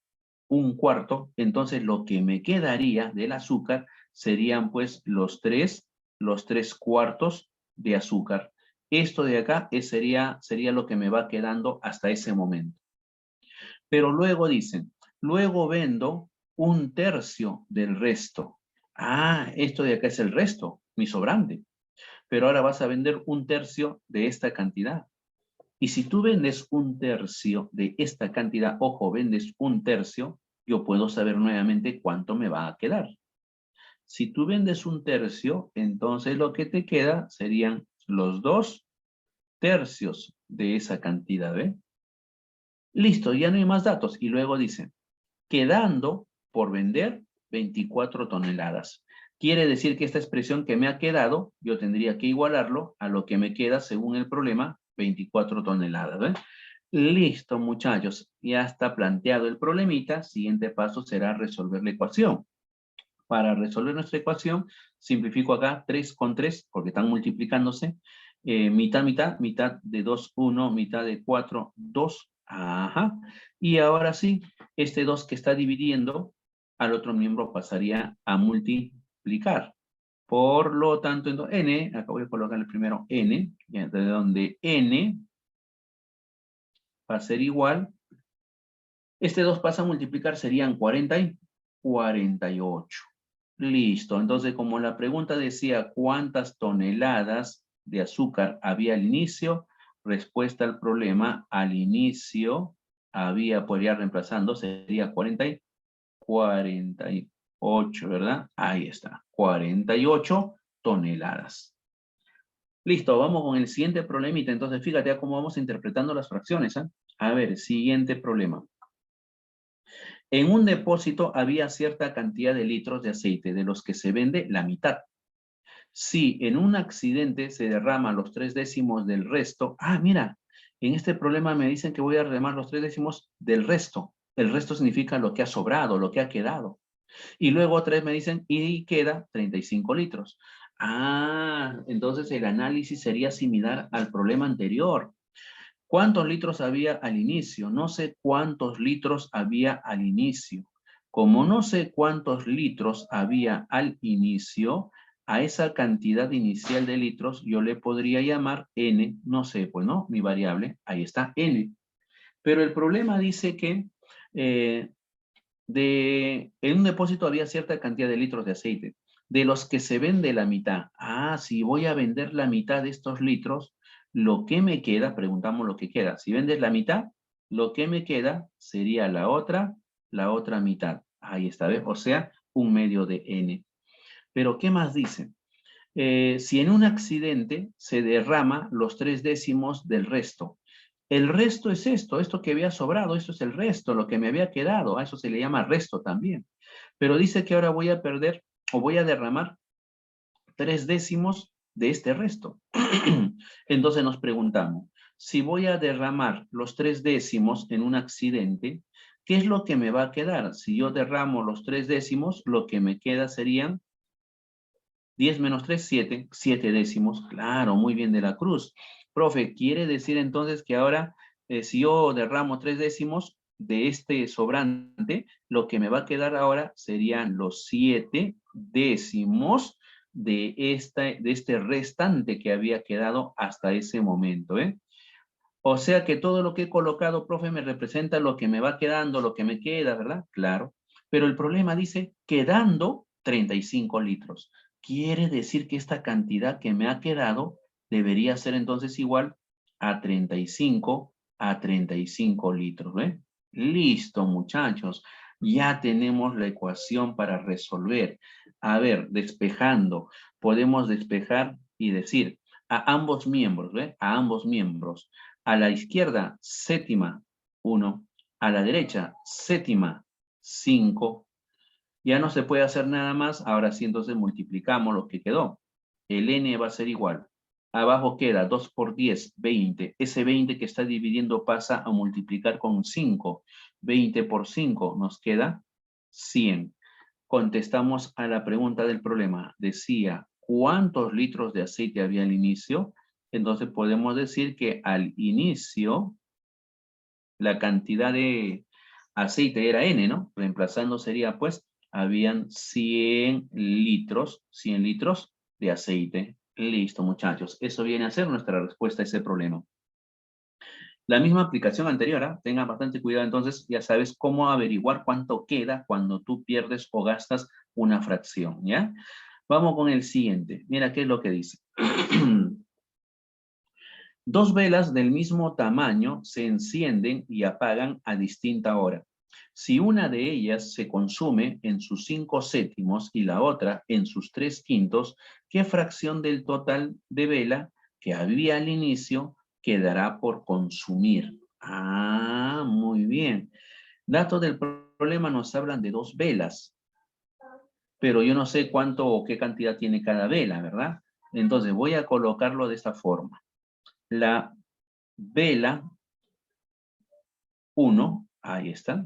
un cuarto, entonces lo que me quedaría del azúcar serían pues los tres cuartos de azúcar. Esto de acá sería lo que me va quedando hasta ese momento. Pero luego dicen, luego vendo un tercio del resto. Ah, esto de acá es el resto, mi sobrante. Pero ahora vas a vender un tercio de esta cantidad. Y si tú vendes un tercio de esta cantidad, ojo, vendes un tercio, yo puedo saber nuevamente cuánto me va a quedar. Si tú vendes un tercio, entonces lo que te queda serían los 2 tercios de esa cantidad, ¿ve? Listo, ya no hay más datos. Y luego dicen, quedando por vender 24 toneladas. Quiere decir que esta expresión que me ha quedado, yo tendría que igualarlo a lo que me queda según el problema, 24 toneladas, ¿ven? Listo, muchachos, ya está planteado el problemita. Siguiente paso será resolver la ecuación. Para resolver nuestra ecuación, simplifico acá 3 con 3, porque están multiplicándose. Mitad, mitad, mitad de 2, 1, mitad de 4, 2. Ajá. Y ahora sí, este 2 que está dividiendo, al otro miembro pasaría a multiplicar. Por lo tanto, entonces, n, acá voy a colocarle primero n, de donde n va a ser igual. Este 2 pasa a multiplicar, serían 40 y 48. Listo, entonces como la pregunta decía cuántas toneladas de azúcar había al inicio, respuesta al problema, al inicio había, podría reemplazando, sería 40 y 48, ¿verdad? Ahí está, 48 toneladas. Listo, vamos con el siguiente problemita. Entonces fíjate cómo vamos interpretando las fracciones, ¿eh? A ver, siguiente problema. En un depósito había cierta cantidad de litros de aceite, de los que se vende la mitad. Si en un accidente se derrama los 3 décimos del resto, mira, en este problema me dicen que voy a derramar los 3 décimos del resto. El resto significa lo que ha sobrado, lo que ha quedado. Y luego 3 me dicen, y queda 35 litros. Entonces el análisis sería similar al problema anterior. ¿Cuántos litros había al inicio? No sé cuántos litros había al inicio. Como no sé cuántos litros había al inicio, a esa cantidad inicial de litros yo le podría llamar n, no sé, pues no, mi variable, ahí está n. Pero el problema dice que en un depósito había cierta cantidad de litros de aceite, de los que se vende la mitad. Si voy a vender la mitad de estos litros, lo que me queda, preguntamos lo que queda. Si vendes la mitad, lo que me queda sería la otra mitad. Ahí está, ¿ves? O sea, un medio de n. Pero, ¿qué más dice? Si en un accidente se derrama los 3 décimos del resto. El resto es esto que había sobrado, esto es el resto, lo que me había quedado, a eso se le llama resto también. Pero dice que ahora voy a perder o voy a derramar 3 décimos de este resto. Entonces nos preguntamos, si voy a derramar los 3 décimos en un accidente, ¿qué es lo que me va a quedar? Si yo derramo los 3 décimos, lo que me queda serían 10 menos 3, 7, 7 décimos. Claro, muy bien, de la Cruz. Profe, ¿quiere decir entonces que ahora, si yo derramo 3 décimos de este sobrante, lo que me va a quedar ahora serían los 7 décimos de este restante que había quedado hasta ese momento, ¿eh? O sea que todo lo que he colocado, profe, me representa lo que me va quedando, lo que me queda, ¿verdad? Claro. Pero el problema dice, quedando 35 litros. Quiere decir que esta cantidad que me ha quedado debería ser entonces igual a 35 litros, ¿eh? Listo, muchachos. Ya tenemos la ecuación para resolver. A ver, despejando. Podemos despejar y decir a ambos miembros, ¿ve? A ambos miembros. A la izquierda, séptima, 1. A la derecha, séptima, 5. Ya no se puede hacer nada más. Ahora sí, entonces multiplicamos lo que quedó. El n va a ser igual. Abajo queda 2 por 10, 20. Ese 20 que está dividiendo pasa a multiplicar con 5. 20 por 5 nos queda 100. Contestamos a la pregunta del problema. Decía, ¿cuántos litros de aceite había al inicio? Entonces podemos decir que al inicio la cantidad de aceite era N, ¿no? Reemplazando sería pues, habían 100 litros de aceite. Listo, muchachos. Eso viene a ser nuestra respuesta a ese problema. La misma aplicación anterior, ¿eh? Tengan bastante cuidado, entonces ya sabes cómo averiguar cuánto queda cuando tú pierdes o gastas una fracción, ¿ya? Vamos con el siguiente. Mira qué es lo que dice. Dos velas del mismo tamaño se encienden y apagan a distinta hora. Si una de ellas se consume en sus 5/7 y la otra en sus 3/5, ¿qué fracción del total de vela que había al inicio quedará por consumir? Ah, muy bien. Datos del problema nos hablan de dos velas, pero yo no sé cuánto o qué cantidad tiene cada vela, ¿verdad? Entonces voy a colocarlo de esta forma. La vela 1, ahí está.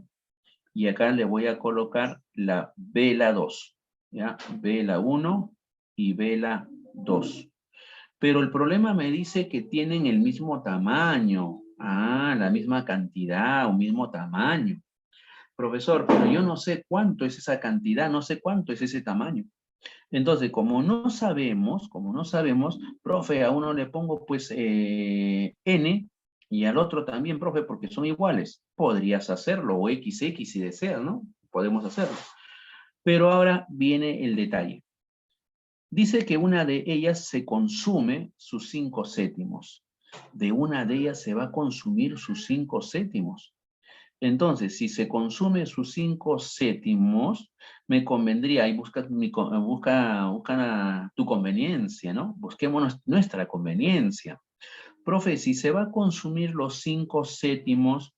Y acá le voy a colocar la vela 2, ¿ya? Vela 1 y vela 2. Pero el problema me dice que tienen el mismo tamaño. Ah, la misma cantidad o mismo tamaño. Profesor, pero yo no sé cuánto es esa cantidad, no sé cuánto es ese tamaño. Entonces, como no sabemos, profe, a uno le pongo pues N y al otro también, profe, porque son iguales. Podrías hacerlo, o XX si deseas, ¿no? Podemos hacerlo. Pero ahora viene el detalle. Dice que una de ellas se consume sus 5/7. De una de ellas se va a consumir sus 5/7. Entonces, si se consume sus 5/7, me convendría, ahí busca tu conveniencia, ¿no? Busquemos nuestra conveniencia. Profe, si se va a consumir los 5/7,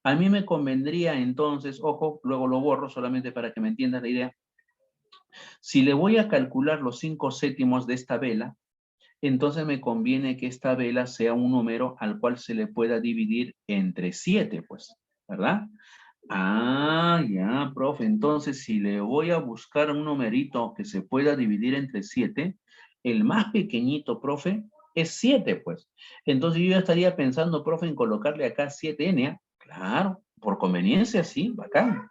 a mí me convendría entonces, ojo, luego lo borro solamente para que me entiendas la idea. Si le voy a calcular los 5/7 de esta vela, entonces me conviene que esta vela sea un número al cual se le pueda dividir entre 7, pues, ¿verdad? Ah, ya, profe. Entonces, si le voy a buscar un numerito que se pueda dividir entre 7, el más pequeñito, profe, es 7, pues. Entonces yo ya estaría pensando, profe, en colocarle acá 7n, ¿ah? Claro, por conveniencia, sí, bacán.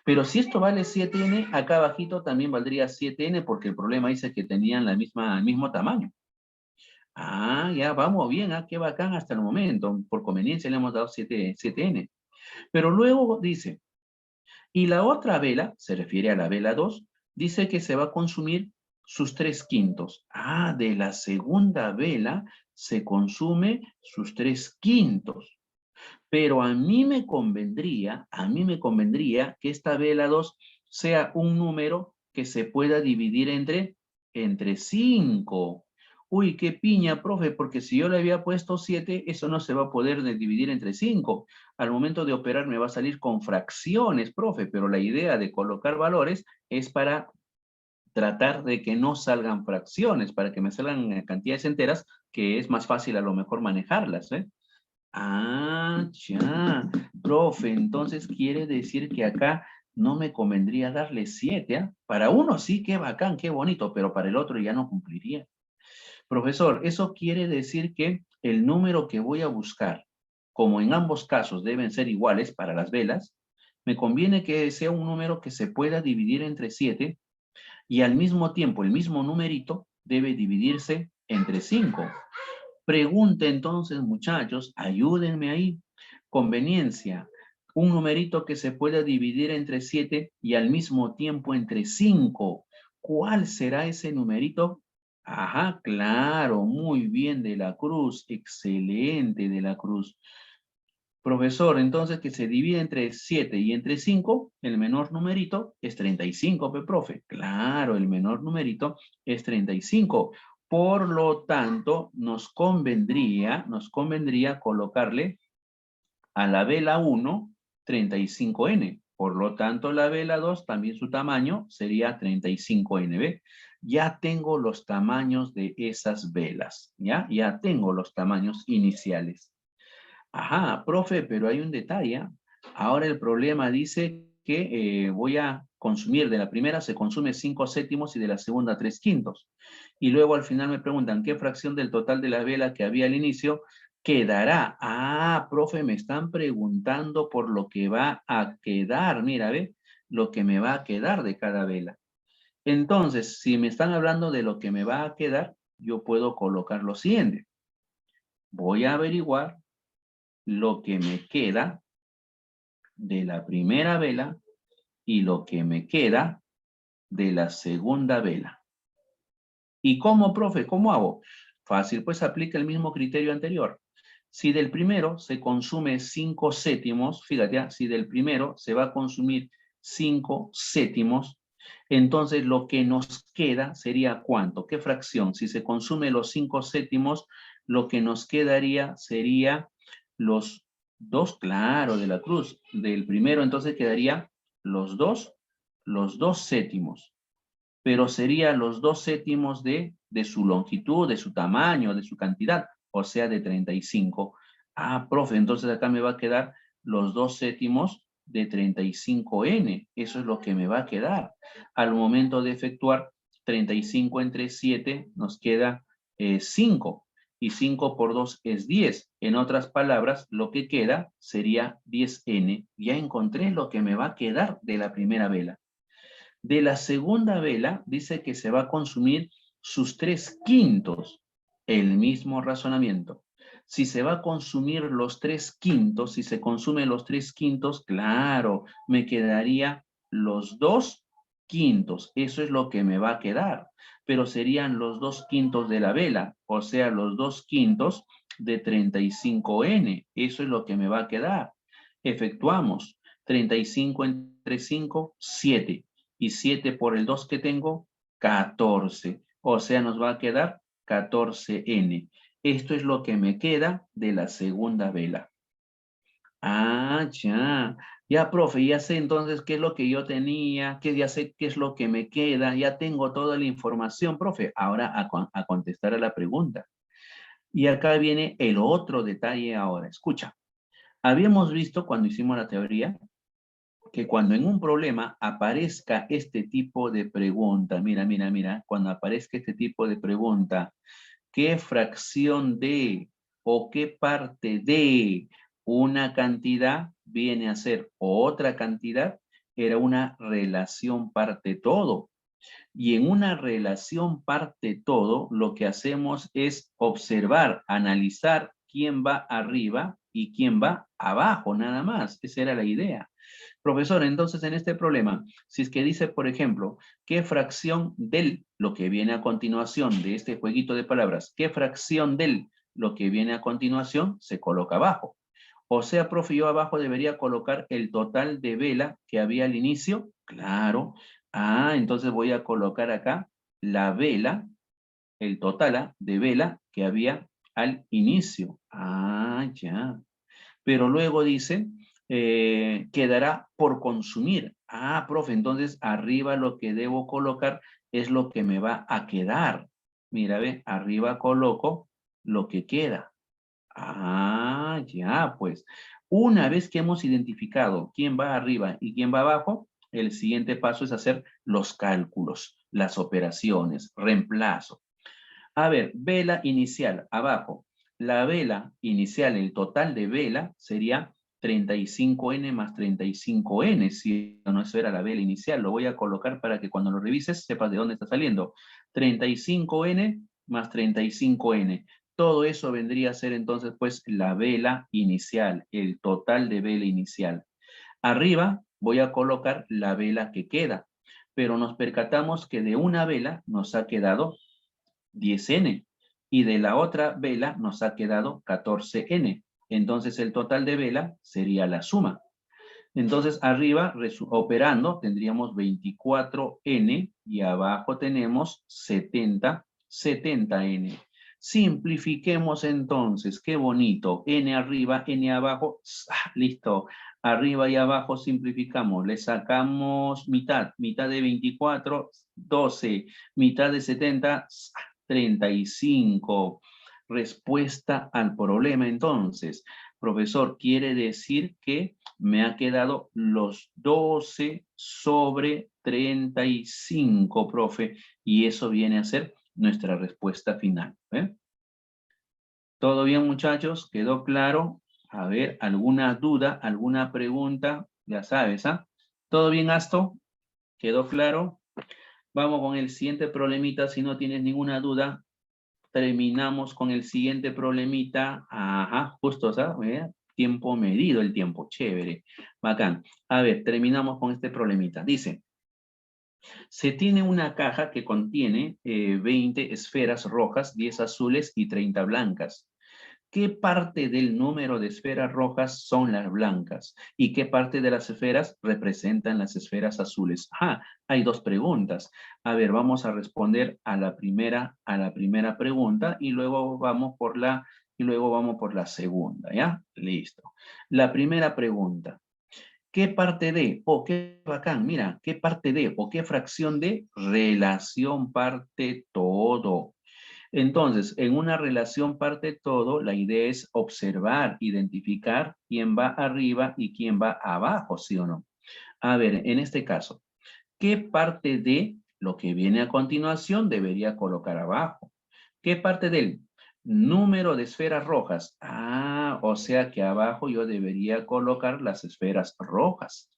Pero si esto vale 7n, acá abajito también valdría 7n porque el problema dice que tenían el mismo tamaño. Ah, ya, vamos bien, ah, qué bacán hasta el momento. Por conveniencia le hemos dado 7n. Pero luego dice, y la otra vela, se refiere a la vela 2, dice que se va a consumir sus 3/5. Ah, de la segunda vela se consume sus 3/5. Pero a mí me convendría que esta vela 2 sea un número que se pueda dividir entre 5. Uy, qué piña, profe, porque si yo le había puesto 7, eso no se va a poder dividir entre 5. Al momento de operar me va a salir con fracciones, profe, pero la idea de colocar valores es para tratar de que no salgan fracciones, para que me salgan cantidades enteras, que es más fácil a lo mejor manejarlas, ¿eh? Ah, ya. Profe, entonces quiere decir que acá no me convendría darle 7, ¿ah? Para uno sí, qué bacán, qué bonito, pero para el otro ya no cumpliría. Profesor, eso quiere decir que el número que voy a buscar, como en ambos casos deben ser iguales para las velas, me conviene que sea un número que se pueda dividir entre 7, Y al mismo tiempo, el mismo numerito debe dividirse entre 5. Pregunta entonces, muchachos, ayúdenme ahí. Conveniencia. Un numerito que se pueda dividir entre 7 y al mismo tiempo entre 5. ¿Cuál será ese numerito? Ajá, claro, muy bien, De la Cruz. Excelente, De la Cruz. Profesor, entonces que se divide entre 7 y entre 5, el menor numerito es 35, profe. Claro, el menor numerito es 35. Por lo tanto, nos convendría colocarle a la vela 1 35N. Por lo tanto, la vela 2 también su tamaño sería 35N. ¿Ve? Ya tengo los tamaños de esas velas. Ya tengo los tamaños iniciales. Ajá, profe, pero hay un detalle. Ahora el problema dice que voy a consumir, de la primera se consume 5 séptimos y de la segunda 3 quintos. Y luego al final me preguntan qué fracción del total de la vela que había al inicio quedará. Ah, profe, me están preguntando por lo que va a quedar. Mira, ve, lo que me va a quedar de cada vela. Entonces, si me están hablando de lo que me va a quedar, yo puedo colocar lo siguiente. Voy a averiguar lo que me queda de la primera vela y lo que me queda de la segunda vela. ¿Y cómo, profe? ¿Cómo hago? Fácil, pues aplica el mismo criterio anterior. Si del primero se consume 5 séptimos, fíjate, si del primero se va a consumir 5 séptimos, entonces lo que nos queda sería ¿cuánto? ¿Qué fracción? Si se consume los 5 séptimos, lo que nos quedaría sería los 2, claro, De la Cruz. Del primero entonces quedaría los 2 séptimos, pero sería los 2 séptimos de su longitud, de su tamaño, de su cantidad, o sea, de 35. Ah, profe, entonces acá me va a quedar los 2 séptimos de 35N. Eso es lo que me va a quedar. Al momento de efectuar 35 entre 7, nos queda 5. Y 5 por 2 es 10. En otras palabras, lo que queda sería 10N. Ya encontré lo que me va a quedar de la primera vela. De la segunda vela dice que se va a consumir sus 3 quintos. El mismo razonamiento. Si se va a consumir los 3 quintos, si se consumen los 3 quintos, claro, me quedaría los 2 quintos. Eso es lo que me va a quedar. Pero serían los 2 quintos de la vela, o sea, los 2 quintos de 35N. Eso es lo que me va a quedar. Efectuamos 35 entre 5, 7. Y 7 por el 2 que tengo, 14. O sea, nos va a quedar 14N. Esto es lo que me queda de la segunda vela. Ah, ya. Ya, profe, ya sé entonces qué es lo que yo tenía, que ya sé qué es lo que me queda, ya tengo toda la información, profe. Ahora a contestar a la pregunta. Y acá viene el otro detalle ahora. Escucha, habíamos visto cuando hicimos la teoría que cuando en un problema aparezca este tipo de pregunta, mira, cuando aparezca este tipo de pregunta, ¿qué fracción de o qué parte de una cantidad viene a ser otra cantidad? Era una relación parte todo. Y en una relación parte todo, lo que hacemos es observar, analizar quién va arriba y quién va abajo, nada más. Esa era la idea. Profesor, entonces en este problema, si es que dice, por ejemplo, ¿qué fracción del lo que viene a continuación de este jueguito de palabras, qué fracción del lo que viene a continuación se coloca abajo? O sea, profe, yo abajo debería colocar el total de vela que había al inicio. Claro. Ah, entonces voy a colocar acá la vela, el total de vela que había al inicio. Ah, ya. Pero luego dice, quedará por consumir. Ah, profe, entonces arriba lo que debo colocar es lo que me va a quedar. Mira, ve, arriba coloco lo que queda. Ah, ya, pues. Una vez que hemos identificado quién va arriba y quién va abajo, el siguiente paso es hacer los cálculos, las operaciones, reemplazo. A ver, vela inicial, abajo. La vela inicial, el total de vela sería 35N más 35N, si no, eso era la vela inicial. Lo voy a colocar para que cuando lo revises sepas de dónde está saliendo. 35N más 35N. Todo eso vendría a ser entonces pues la vela inicial, el total de vela inicial. Arriba voy a colocar la vela que queda, pero nos percatamos que de una vela nos ha quedado 10N y de la otra vela nos ha quedado 14N. Entonces el total de vela sería la suma. Entonces arriba, operando, tendríamos 24N y abajo tenemos 70N. Simplifiquemos entonces, qué bonito. N arriba, N abajo, listo. Arriba y abajo simplificamos. Le sacamos mitad. Mitad de 24, 12. Mitad de 70, 35. Respuesta al problema entonces. Profesor, quiere decir que me ha quedado los 12 sobre 35, profe, y eso viene a ser nuestra respuesta final. ¿Todo bien, muchachos? ¿Quedó claro? A ver, ¿alguna duda, alguna pregunta? Ya sabes, ¿ah? ¿Todo bien, Asto? ¿Quedó claro? Vamos con el siguiente problemita, si no tienes ninguna duda. Terminamos con el siguiente problemita. Ajá, justo, ¿sabes? Tiempo medido el tiempo, chévere, bacán. A ver, terminamos con este problemita. Dice, se tiene una caja que contiene 20 esferas rojas, 10 azules y 30 blancas. ¿Qué parte del número de esferas rojas son las blancas? ¿Y qué parte de las esferas representan las esferas azules? Hay dos preguntas. A ver, vamos a responder a la primera pregunta y luego vamos por la segunda, ¿ya? Listo. La primera pregunta. ¿Qué parte de, qué bacán, mira, qué parte de o qué fracción de relación parte todo? Entonces, en una relación parte todo, la idea es observar, identificar quién va arriba y quién va abajo, ¿sí o no? A ver, en este caso, ¿qué parte de lo que viene a continuación debería colocar abajo? ¿Qué parte del número de esferas rojas? O sea que abajo yo debería colocar las esferas rojas.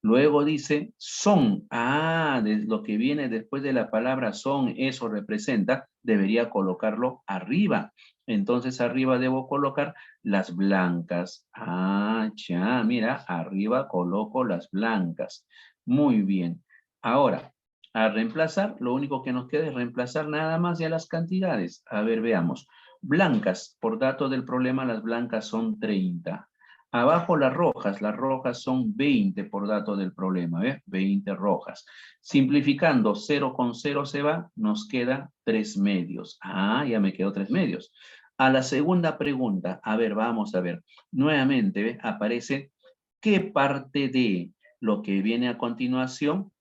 Luego dice son. De lo que viene después de la palabra son, eso representa, debería colocarlo arriba. Entonces arriba debo colocar las blancas. Ya, mira, arriba coloco las blancas. Muy bien. Ahora, a reemplazar, lo único que nos queda es reemplazar nada más ya las cantidades. A ver, veamos. Blancas, por dato del problema, las blancas son 30. Abajo las rojas son 20 por dato del problema, ¿ves? 20 rojas. Simplificando, 0 con 0 se va, nos queda 3 medios. Ya me quedó 3 medios. A la segunda pregunta, a ver, vamos a ver. Nuevamente, ¿ves? Aparece qué parte de lo que viene a continuación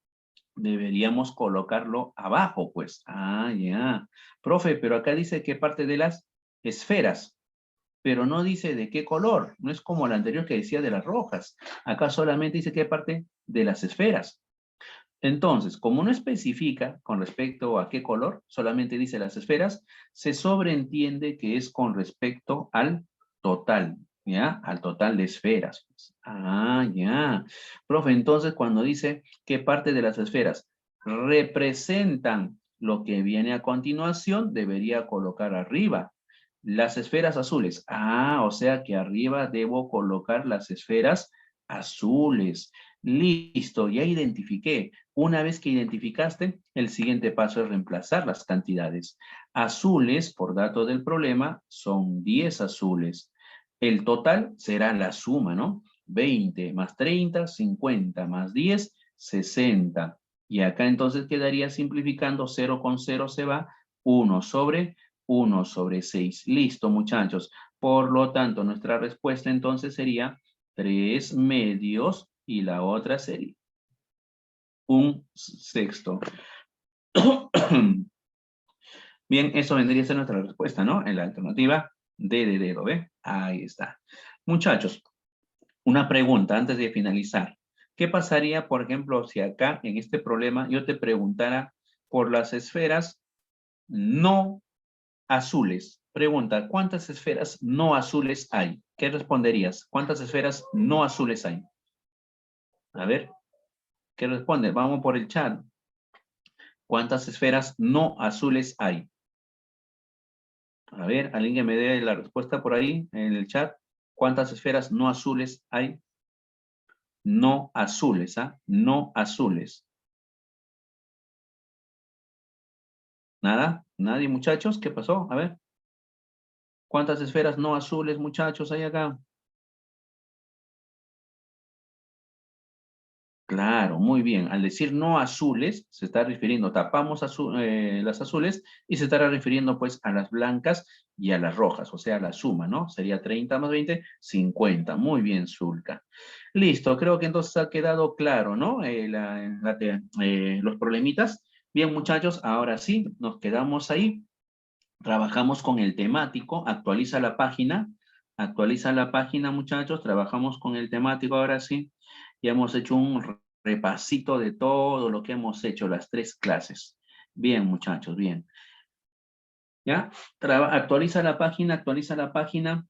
deberíamos colocarlo abajo, pues. Ya. Profe, pero acá dice qué parte de las esferas, pero no dice de qué color. No es como la anterior que decía de las rojas. Acá solamente dice qué parte de las esferas. Entonces, como no especifica con respecto a qué color, solamente dice las esferas, se sobreentiende que es con respecto al total, ¿ya? Al total de esferas. Ya. Profe, entonces cuando dice qué parte de las esferas representan lo que viene a continuación, debería colocar arriba. Las esferas azules. O sea que arriba debo colocar las esferas azules. Listo, ya identifiqué. Una vez que identificaste, el siguiente paso es reemplazar las cantidades. Azules, por dato del problema, son 10 azules. El total será la suma, ¿no? 20 más 30, 50 más 10, 60. Y acá entonces quedaría simplificando, 0 con 0 se va, 1 sobre 6. Listo, muchachos. Por lo tanto, nuestra respuesta entonces sería 3 medios y la otra sería 1/6. Bien, eso vendría a ser nuestra respuesta, ¿no? En la alternativa D de dedo, ¿ve? Ahí está. Muchachos, una pregunta antes de finalizar. ¿Qué pasaría, por ejemplo, si acá en este problema yo te preguntara por las esferas no azules. Pregunta, ¿cuántas esferas no azules hay? ¿Qué responderías? ¿Cuántas esferas no azules hay? A ver, ¿qué responde? Vamos por el chat. ¿Cuántas esferas no azules hay? A ver, alguien que me dé la respuesta por ahí en el chat. ¿Cuántas esferas no azules hay? No azules, ¿ah? No azules. ¿Nada? ¿Nadie, muchachos? ¿Qué pasó? A ver. ¿Cuántas esferas no azules, muchachos, hay acá? Claro, muy bien. Al decir no azules, se está refiriendo, tapamos las azules y se estará refiriendo pues a las blancas y a las rojas, o sea, la suma, ¿no? Sería 30 más 20, 50. Muy bien, Zulka. Listo, creo que entonces ha quedado claro, ¿no? Los problemitas. Bien, muchachos, ahora sí, nos quedamos ahí. Trabajamos con el temático, actualiza la página, muchachos, trabajamos con el temático ahora sí. Ya hemos hecho un repasito de todo lo que hemos hecho, las 3 clases. Bien, muchachos, bien. ¿Ya? Actualiza la página, actualiza la página.